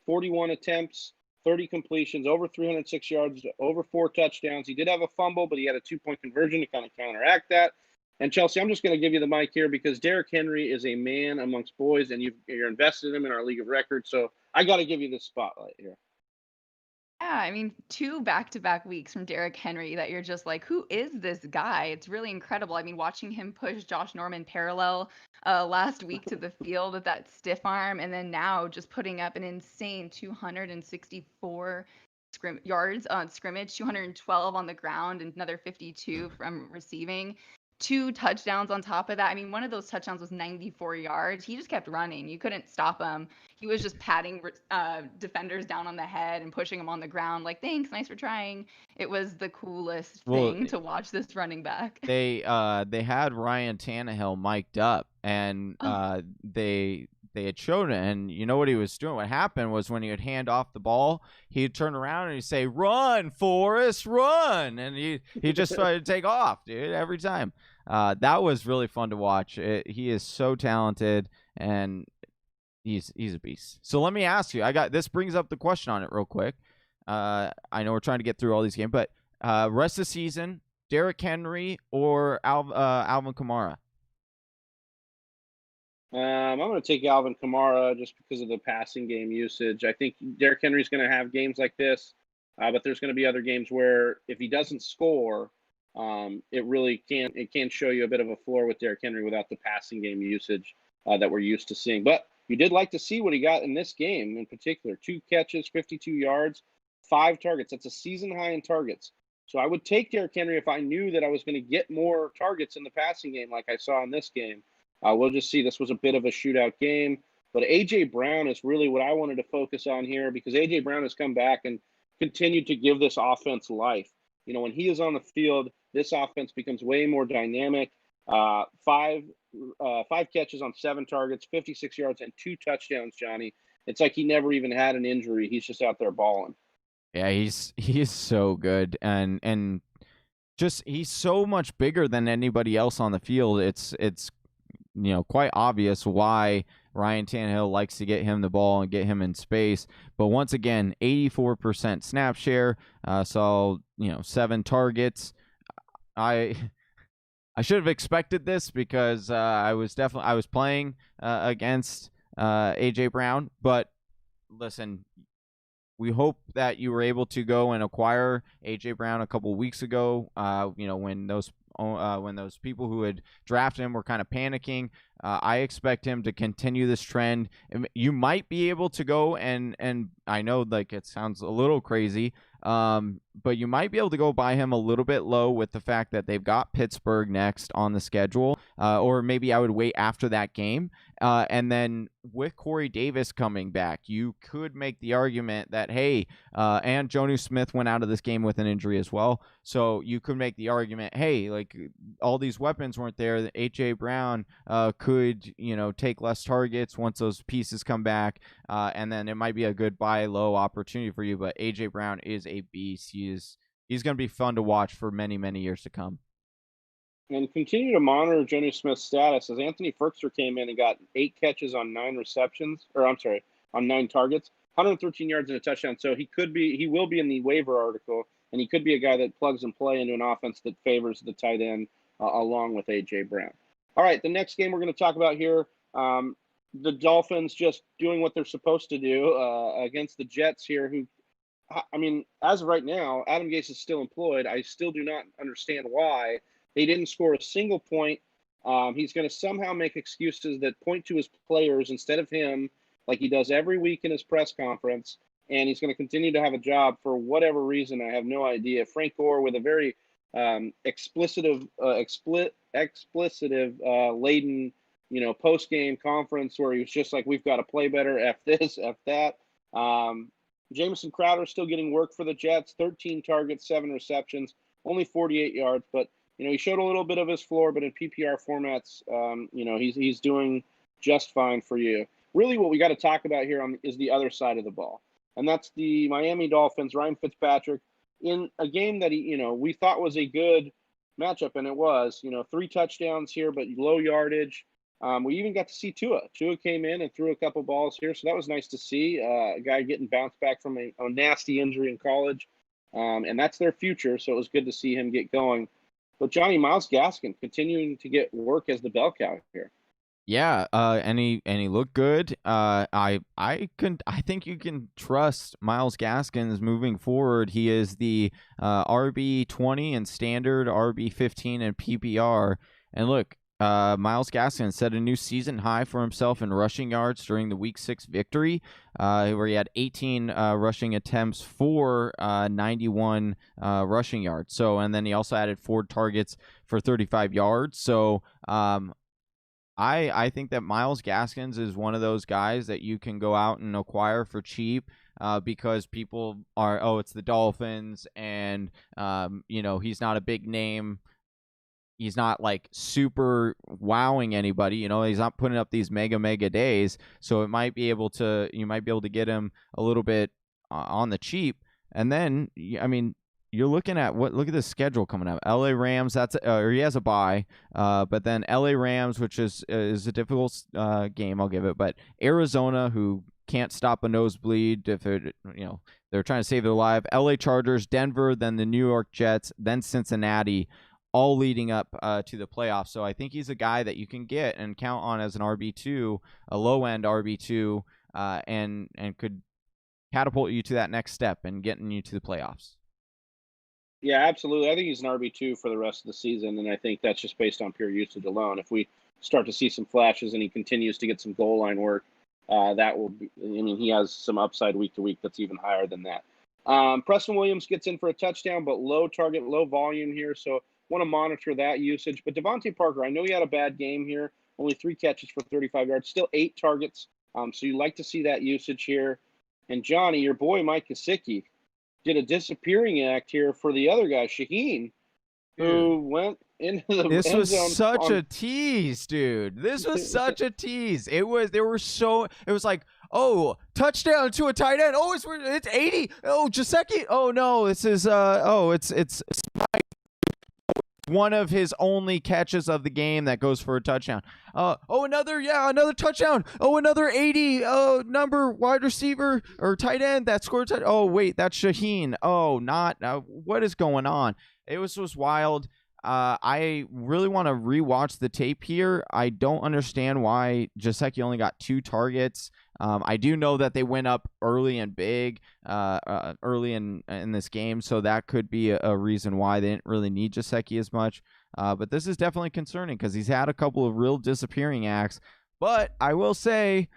41 attempts, 30 completions, over 306 yards, over 4 touchdowns. He did have a fumble, but he had a 2-point conversion to kind of counteract that. And Chelsea, I'm just going to give you the mic here because Derrick Henry is a man amongst boys, and you're invested in him in our League of Records. So I got to give you this spotlight here. Yeah, I mean, 2 back-to-back weeks from Derrick Henry that you're just like, who is this guy? It's really incredible. I mean, watching him push Josh Norman parallel last week to the field with that stiff arm, and then now just putting up an insane 264 yards on scrimmage, 212 on the ground, and another 52 from receiving. 2 touchdowns on top of that. I mean, one of those touchdowns was 94 yards. He just kept running. You couldn't stop him. He was just patting defenders down on the head and pushing them on the ground. Like, thanks, nice for trying. It was the coolest thing to watch this running back. They had Ryan Tannehill mic'd up, and they had showed it, and you know what he was doing? What happened was when he would hand off the ball, he'd turn around and he'd say, "Run, Forrest, run!" And he just started to take off, dude, every time. That was really fun to watch. He is so talented, and he's a beast. So let me ask you. This brings up the question on it real quick. I know we're trying to get through all these games, but rest of the season, Derrick Henry or Alvin Kamara? I'm going to take Alvin Kamara just because of the passing game usage. I think Derrick Henry's going to have games like this, but there's going to be other games where if he doesn't score, it can show you a bit of a floor with Derrick Henry without the passing game usage that we're used to seeing. But you did like to see what he got in this game in particular. 2 catches, 52 yards, 5 targets. That's a season high in targets. So I would take Derrick Henry if I knew that I was going to get more targets in the passing game like I saw in this game. We'll just see. This was a bit of a shootout game. But A.J. Brown is really what I wanted to focus on here because A.J. Brown has come back and continued to give this offense life. When he is on the field, this offense becomes way more dynamic. 5 catches on 7 targets, 56 yards, and 2 touchdowns, Johnny. It's like he never even had an injury. He's just out there balling. Yeah, he is so good, and just he's so much bigger than anybody else on the field. It's quite obvious why Ryan Tannehill likes to get him the ball and get him in space. But once again, 84% snap share. So 7 targets. I should have expected this because I was playing against AJ Brown. But listen, we hope that you were able to go and acquire AJ Brown a couple weeks ago. When those people who had drafted him were kind of panicking. I expect him to continue this trend. You might be able to go and I know like it sounds a little crazy, but you might be able to go buy him a little bit low with the fact that they've got Pittsburgh next on the schedule, or maybe I would wait after that game. And then with Corey Davis coming back, you could make the argument that, hey, and Juju Smith went out of this game with an injury as well. So you could make the argument, hey, like all these weapons weren't there. A.J. Brown could, take less targets once those pieces come back. And then it might be a good buy low opportunity for you. But A.J. Brown is a beast. He's going to be fun to watch for many, many years to come. And continue to monitor Juju Smith's status as Anthony Firkser came in and got 8 catches on 9 on 9 targets, 113 yards and a touchdown. So he will be in the waiver article, and he could be a guy that plugs and play into an offense that favors the tight end along with A.J. Brown. All right, the next game we're going to talk about here, the Dolphins just doing what they're supposed to do against the Jets here, who, I mean, as of right now, Adam Gase is still employed. I still do not understand why. They didn't score a single point. He's going to somehow make excuses that point to his players instead of him, like he does every week in his press conference. And he's going to continue to have a job for whatever reason. I have no idea. Frank Gore with a very explicitive laden, post-game conference where he was just like, we've got to play better, F this, F that. Jamison Crowder still getting work for the Jets, 13 targets, 7 receptions, only 48 yards, but he showed a little bit of his floor, but in PPR formats, he's doing just fine for you. Really what we got to talk about here is the other side of the ball, and that's the Miami Dolphins, Ryan Fitzpatrick, in a game that we thought was a good matchup, and it was, 3 touchdowns here, but low yardage. We even got to see Tua. Tua came in and threw a couple balls here, so that was nice to see. A guy getting bounced back from a nasty injury in college, and that's their future, so it was good to see him get going. But Johnny, Myles Gaskin continuing to get work as the bell cow here. Yeah, and he looked good. I think you can trust Myles Gaskins moving forward. He is the RB20 in standard, RB15 in PPR. And look, Myles Gaskin set a new season high for himself in rushing yards during the Week 6 victory, where he had 18 rushing attempts for 91 rushing yards. So, and then he also added 4 targets for 35 yards. So, I think that Myles Gaskins is one of those guys that you can go out and acquire for cheap because people are, it's the Dolphins, and he's not a big name. He's not like super wowing anybody, he's not putting up these mega days. So you might be able to get him a little bit on the cheap. And then, you're looking at look at the schedule coming up. LA Rams, he has a bye. But then LA Rams, which is a difficult game, I'll give it. But Arizona, who can't stop a nosebleed if they're trying to save their life. LA Chargers, Denver, then the New York Jets, then Cincinnati, all leading up to the playoffs. So I think he's a guy that you can get and count on as an RB2, a low-end RB2, and could catapult you to that next step and getting you to the playoffs. Yeah, absolutely. I think he's an RB2 for the rest of the season, and I think that's just based on pure usage alone. If we start to see some flashes and he continues to get some goal line work, that will be, he has some upside week to week that's even higher than that. Preston Williams gets in for a touchdown, but low target, low volume here, so want to monitor that usage. But Devonte Parker, I know he had a bad game here, only 3 catches for 35 yards, still 8 targets. So you like to see that usage here. And Johnny, your boy Mike Gesicki did a disappearing act here for the other guy, Shaheen, who went into the This end was zone such a tease, dude. This was such a tease. It was like, oh, touchdown to a tight end. Oh, it's 80. Oh, Gesicki. Oh no, this is it's one of his only catches of the game that goes for a touchdown. Another touchdown. Oh, another 80 number wide receiver or tight end that scored. Oh, wait, that's Shaheen. Oh, not. What is going on? It was just wild. I really want to rewatch the tape here. I don't understand why Gesicki only got 2 targets. I do know that they went up early and big early in this game, so that could be a reason why they didn't really need Gesicki as much. But this is definitely concerning because he's had a couple of real disappearing acts. But I will say,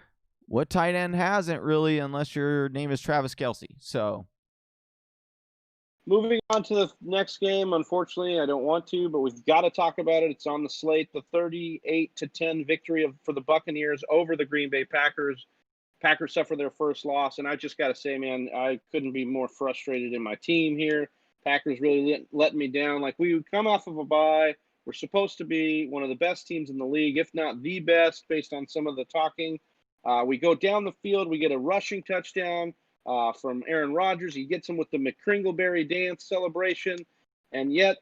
what tight end hasn't really, unless your name is Travis Kelce? So, moving on to the next game, unfortunately, I don't want to, but we've got to talk about it. It's on the slate. The 38-10 victory for the Buccaneers over the Green Bay Packers. Packers suffer their first loss, and I just got to say, man, I couldn't be more frustrated in my team here. Packers really let me down. Like, we would come off of a bye. We're supposed to be one of the best teams in the league, if not the best, based on some of the talking. We go down the field. We get a rushing touchdown from Aaron Rodgers. He gets him with the McCringleberry dance celebration, and yet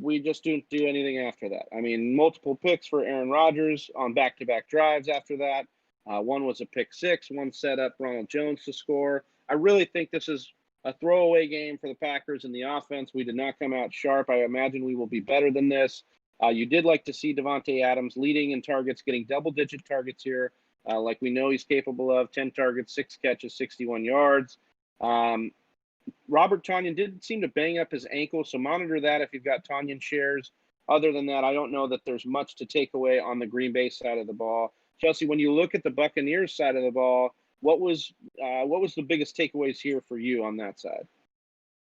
we just didn't do anything after that. I mean, multiple picks for Aaron Rodgers on back-to-back drives after that. One was a pick six. One set up Ronald Jones to score. I really think this is a throwaway game for the Packers in the offense. We did not come out sharp. I imagine we will be better than this. You did like to see Devonte Adams leading in targets, getting double-digit targets here, like we know he's capable of. 10 targets, 6 catches, 61 yards. Robert Tonyan did seem to bang up his ankle, so monitor that if you've got Tonyan shares. Other than that, I don't know that there's much to take away on the Green Bay side of the ball. Chelsea, when you look at the Buccaneers side of the ball, what was the biggest takeaways here for you on that side?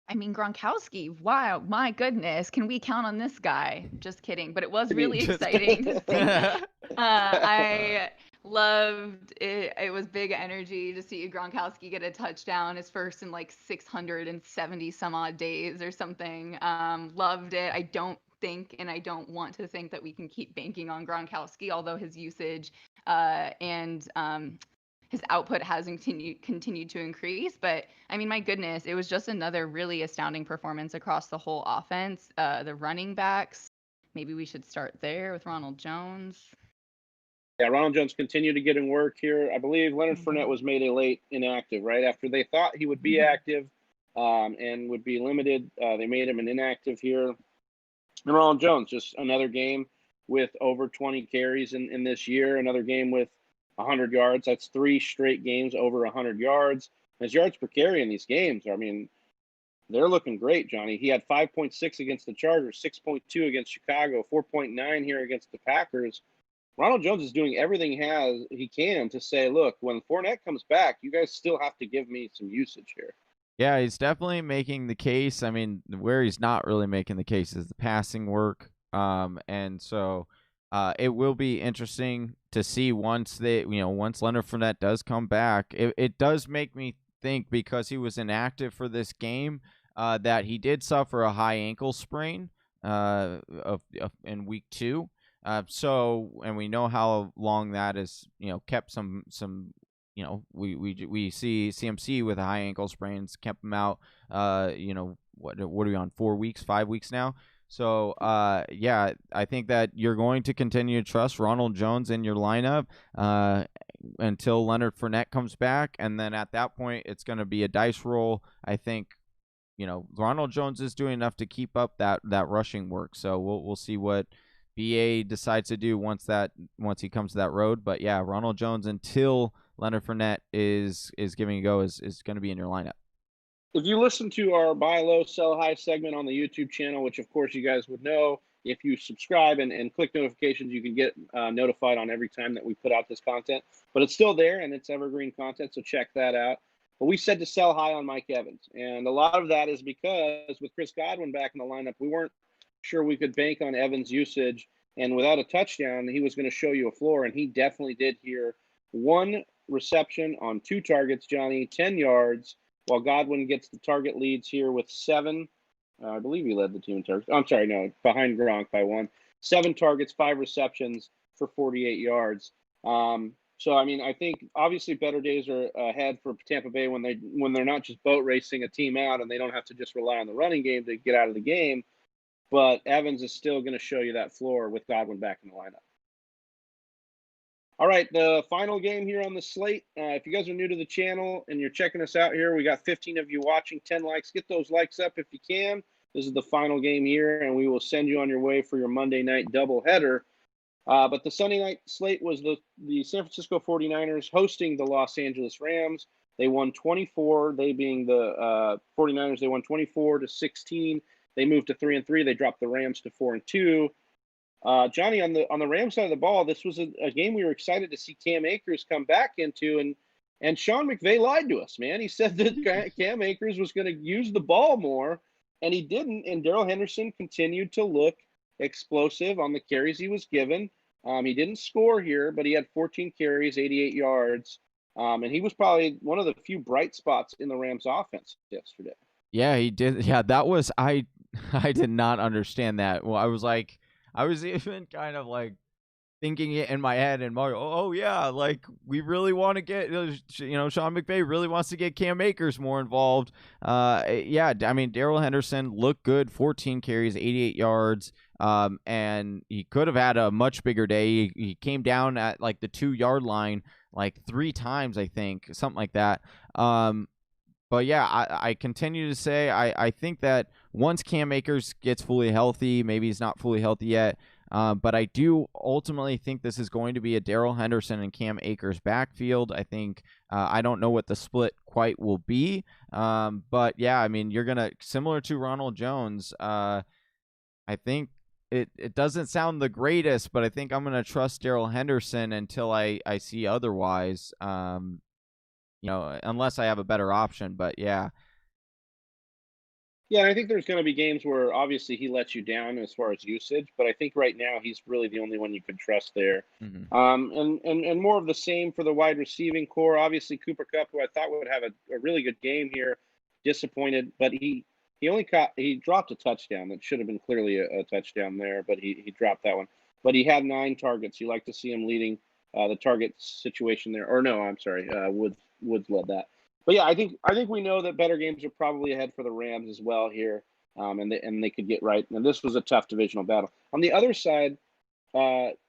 I mean, Gronkowski, wow, my goodness, can we count on this guy? Just kidding, but it was really exciting to see. I loved it. It was big energy to see Gronkowski get a touchdown, his first in like 670 some odd days or something. Loved it. I don't think, and I don't want to think that we can keep banking on Gronkowski, although his usage and his output has continued to increase. But I mean, my goodness, it was just another really astounding performance across the whole offense. The running backs, maybe we should start there with Ronald Jones. Yeah, Ronald Jones continued to get in work here. I believe Leonard Fournette was made a late inactive, right? After they thought he would be active and would be limited, they made him an inactive here. And Ronald Jones, just another game with over 20 carries in this year, another game with 100 yards. That's 3 straight games over 100 yards. His yards per carry in these games, I mean, they're looking great, Johnny. He had 5.6 against the Chargers, 6.2 against Chicago, 4.9 here against the Packers. Ronald Jones is doing everything he can to say, look, when Fournette comes back, you guys still have to give me some usage here. yeah, he's definitely making the case. I mean, where he's not really making the case is the passing work. And so it will be interesting to see once Leonard Fournette does come back. It does make me think, because he was inactive for this game, that he did suffer a high ankle sprain in week 2. And we know how long that is, kept some we see CMC with a high ankle sprains, kept him out. What are we on, 4 weeks, 5 weeks now? So, yeah, I think that you're going to continue to trust Ronald Jones in your lineup until Leonard Fournette comes back. And then at that point, it's going to be a dice roll. I think, Ronald Jones is doing enough to keep up that rushing work. So we'll see what BA decides to do once he comes to that road. But, yeah, Ronald Jones until Leonard Fournette is giving a go is going to be in your lineup. If you listen to our buy low, sell high segment on the YouTube channel, which of course you guys would know, if you subscribe and click notifications, you can get notified on every time that we put out this content. But it's still there and it's evergreen content, so check that out. But we said to sell high on Mike Evans. And a lot of that is because with Chris Godwin back in the lineup, we weren't sure we could bank on Evans' usage. And without a touchdown, he was going to show you a floor, and he definitely did here. 1 reception on 2 targets, Johnny, 10 yards. While Godwin gets the target leads here with 7. I believe he led the team in targets. I'm sorry, no, behind Gronk by 1. 7 targets, 5 receptions for 48 yards. So, I mean, I think obviously better days are ahead for Tampa Bay when they're not just boat racing a team out and they don't have to just rely on the running game to get out of the game. But Evans is still going to show you that floor with Godwin back in the lineup. All right, the final game here on the slate. If you guys are new to the channel and you're checking us out here, we got 15 of you watching, 10 likes. Get those likes up if you can. This is the final game here, and we will send you on your way for your Monday night doubleheader. But the Sunday night slate was the San Francisco 49ers hosting the Los Angeles Rams. They won 24, they being the 49ers, they won 24-16 They moved to 3-3. They dropped the Rams to 4-2. Johnny, on the Rams side of the ball, this was a game we were excited to see Cam Akers come back into, and Sean McVay lied to us, man. He said that Cam Akers was going to use the ball more, and he didn't. And Darrell Henderson continued to look explosive on the carries he was given. He didn't score here, but he had 14 carries, 88 yards, and he was probably one of the few bright spots in the Rams' offense yesterday. Yeah, he did. Yeah, that was I did not understand that. Well, I was even kind of like thinking it in my head and Mario, oh yeah, like we really want to get, Sean McVay really wants to get Cam Akers more involved. Yeah, I mean, Darrell Henderson looked good, 14 carries, 88 yards, and he could have had a much bigger day. He came down at like the 2-yard line like 3 times, I think, something like that. But yeah, I continue to say I think that once Cam Akers gets fully healthy, maybe he's not fully healthy yet, but I do ultimately think this is going to be a Darrell Henderson and Cam Akers backfield. I think I don't know what the split quite will be, but yeah, I mean, you're gonna, similar to Ronald Jones. I think it doesn't sound the greatest, but I think I'm gonna trust Darrell Henderson until I see otherwise. Unless I have a better option, but yeah. Yeah, I think there's going to be games where obviously he lets you down as far as usage, but I think right now he's really the only one you can trust there. Mm-hmm. And more of the same for the wide receiving core. Obviously, Cooper Kupp, who I thought would have a really good game here, disappointed, but he dropped a touchdown that should have been clearly a touchdown there, but he dropped that one. But he had 9 targets. You like to see him leading the target situation there. Or no, I'm sorry, Woods led that. But yeah, I think we know that better games are probably ahead for the Rams as well here, and they could get right. And this was a tough divisional battle. On the other side,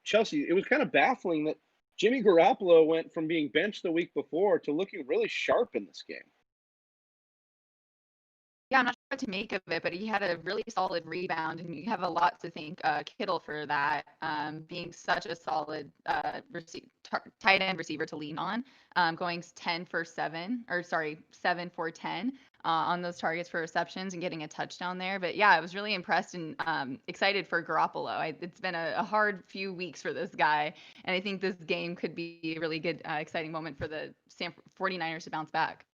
Chelsea, it was kind of baffling that Jimmy Garoppolo went from being benched the week before to looking really sharp in this game. Yeah, I'm not sure what to make of it, but he had a really solid rebound, and you have a lot to thank Kittle for that, being such a solid tight end receiver to lean on, going 7 for 10 on those targets for receptions and getting a touchdown there. But yeah, I was really impressed and excited for Garoppolo. It's been a hard few weeks for this guy, and I think this game could be a really good, exciting moment for the 49ers to bounce back.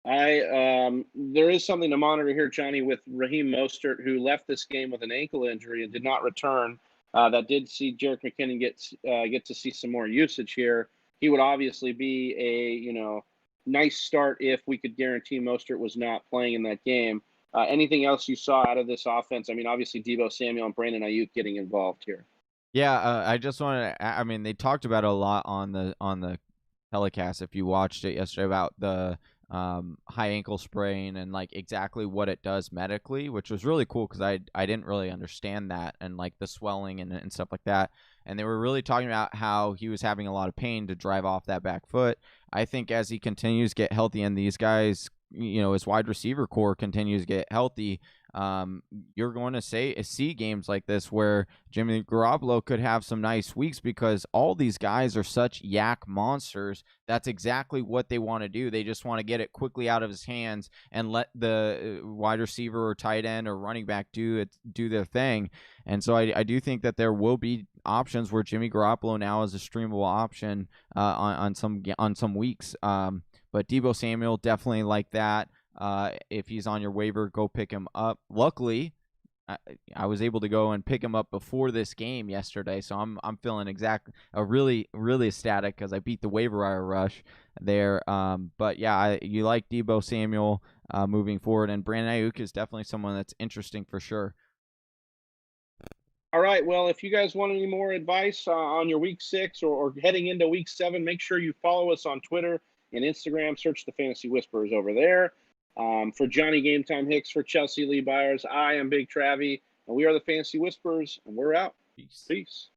There is something to monitor here, Johnny, with Raheem Mostert, who left this game with an ankle injury and did not return. That did see Jerick McKinnon get to see some more usage here. He would obviously be a nice start if we could guarantee Mostert was not playing in that game. Anything else you saw out of this offense? I mean, obviously Deebo Samuel and Brandon Ayuk getting involved here. Yeah, I just wanted to. I mean, they talked about it a lot on the telecast. If you watched it yesterday, about the high ankle sprain and like exactly what it does medically, which was really cool because I didn't really understand that, and like the swelling and stuff like that. And they were really talking about how he was having a lot of pain to drive off that back foot. I think as he continues to get healthy and these guys, his wide receiver core continues to get healthy, you're going to see games like this where Jimmy Garoppolo could have some nice weeks because all these guys are such yak monsters. That's exactly what they want to do. They just want to get it quickly out of his hands and let the wide receiver or tight end or running back do their thing. And so I do think that there will be options where Jimmy Garoppolo now is a streamable option on some weeks. But Deebo Samuel, definitely like that. If he's on your waiver, go pick him up. Luckily, I was able to go and pick him up before this game yesterday, so I'm feeling really ecstatic because I beat the waiver wire rush there. But yeah, you like Deebo Samuel moving forward, and Brandon Ayuk is definitely someone that's interesting for sure. All right, well, if you guys want any more advice on your Week 6 or heading into Week 7, make sure you follow us on Twitter and Instagram. Search the Fantasy Whisperers over there. For Johnny Game Time Hicks, for Chelsea Lee Byers, I am Big Travie, and we are the Fantasy Whisperers, and we're out. Peace. Peace.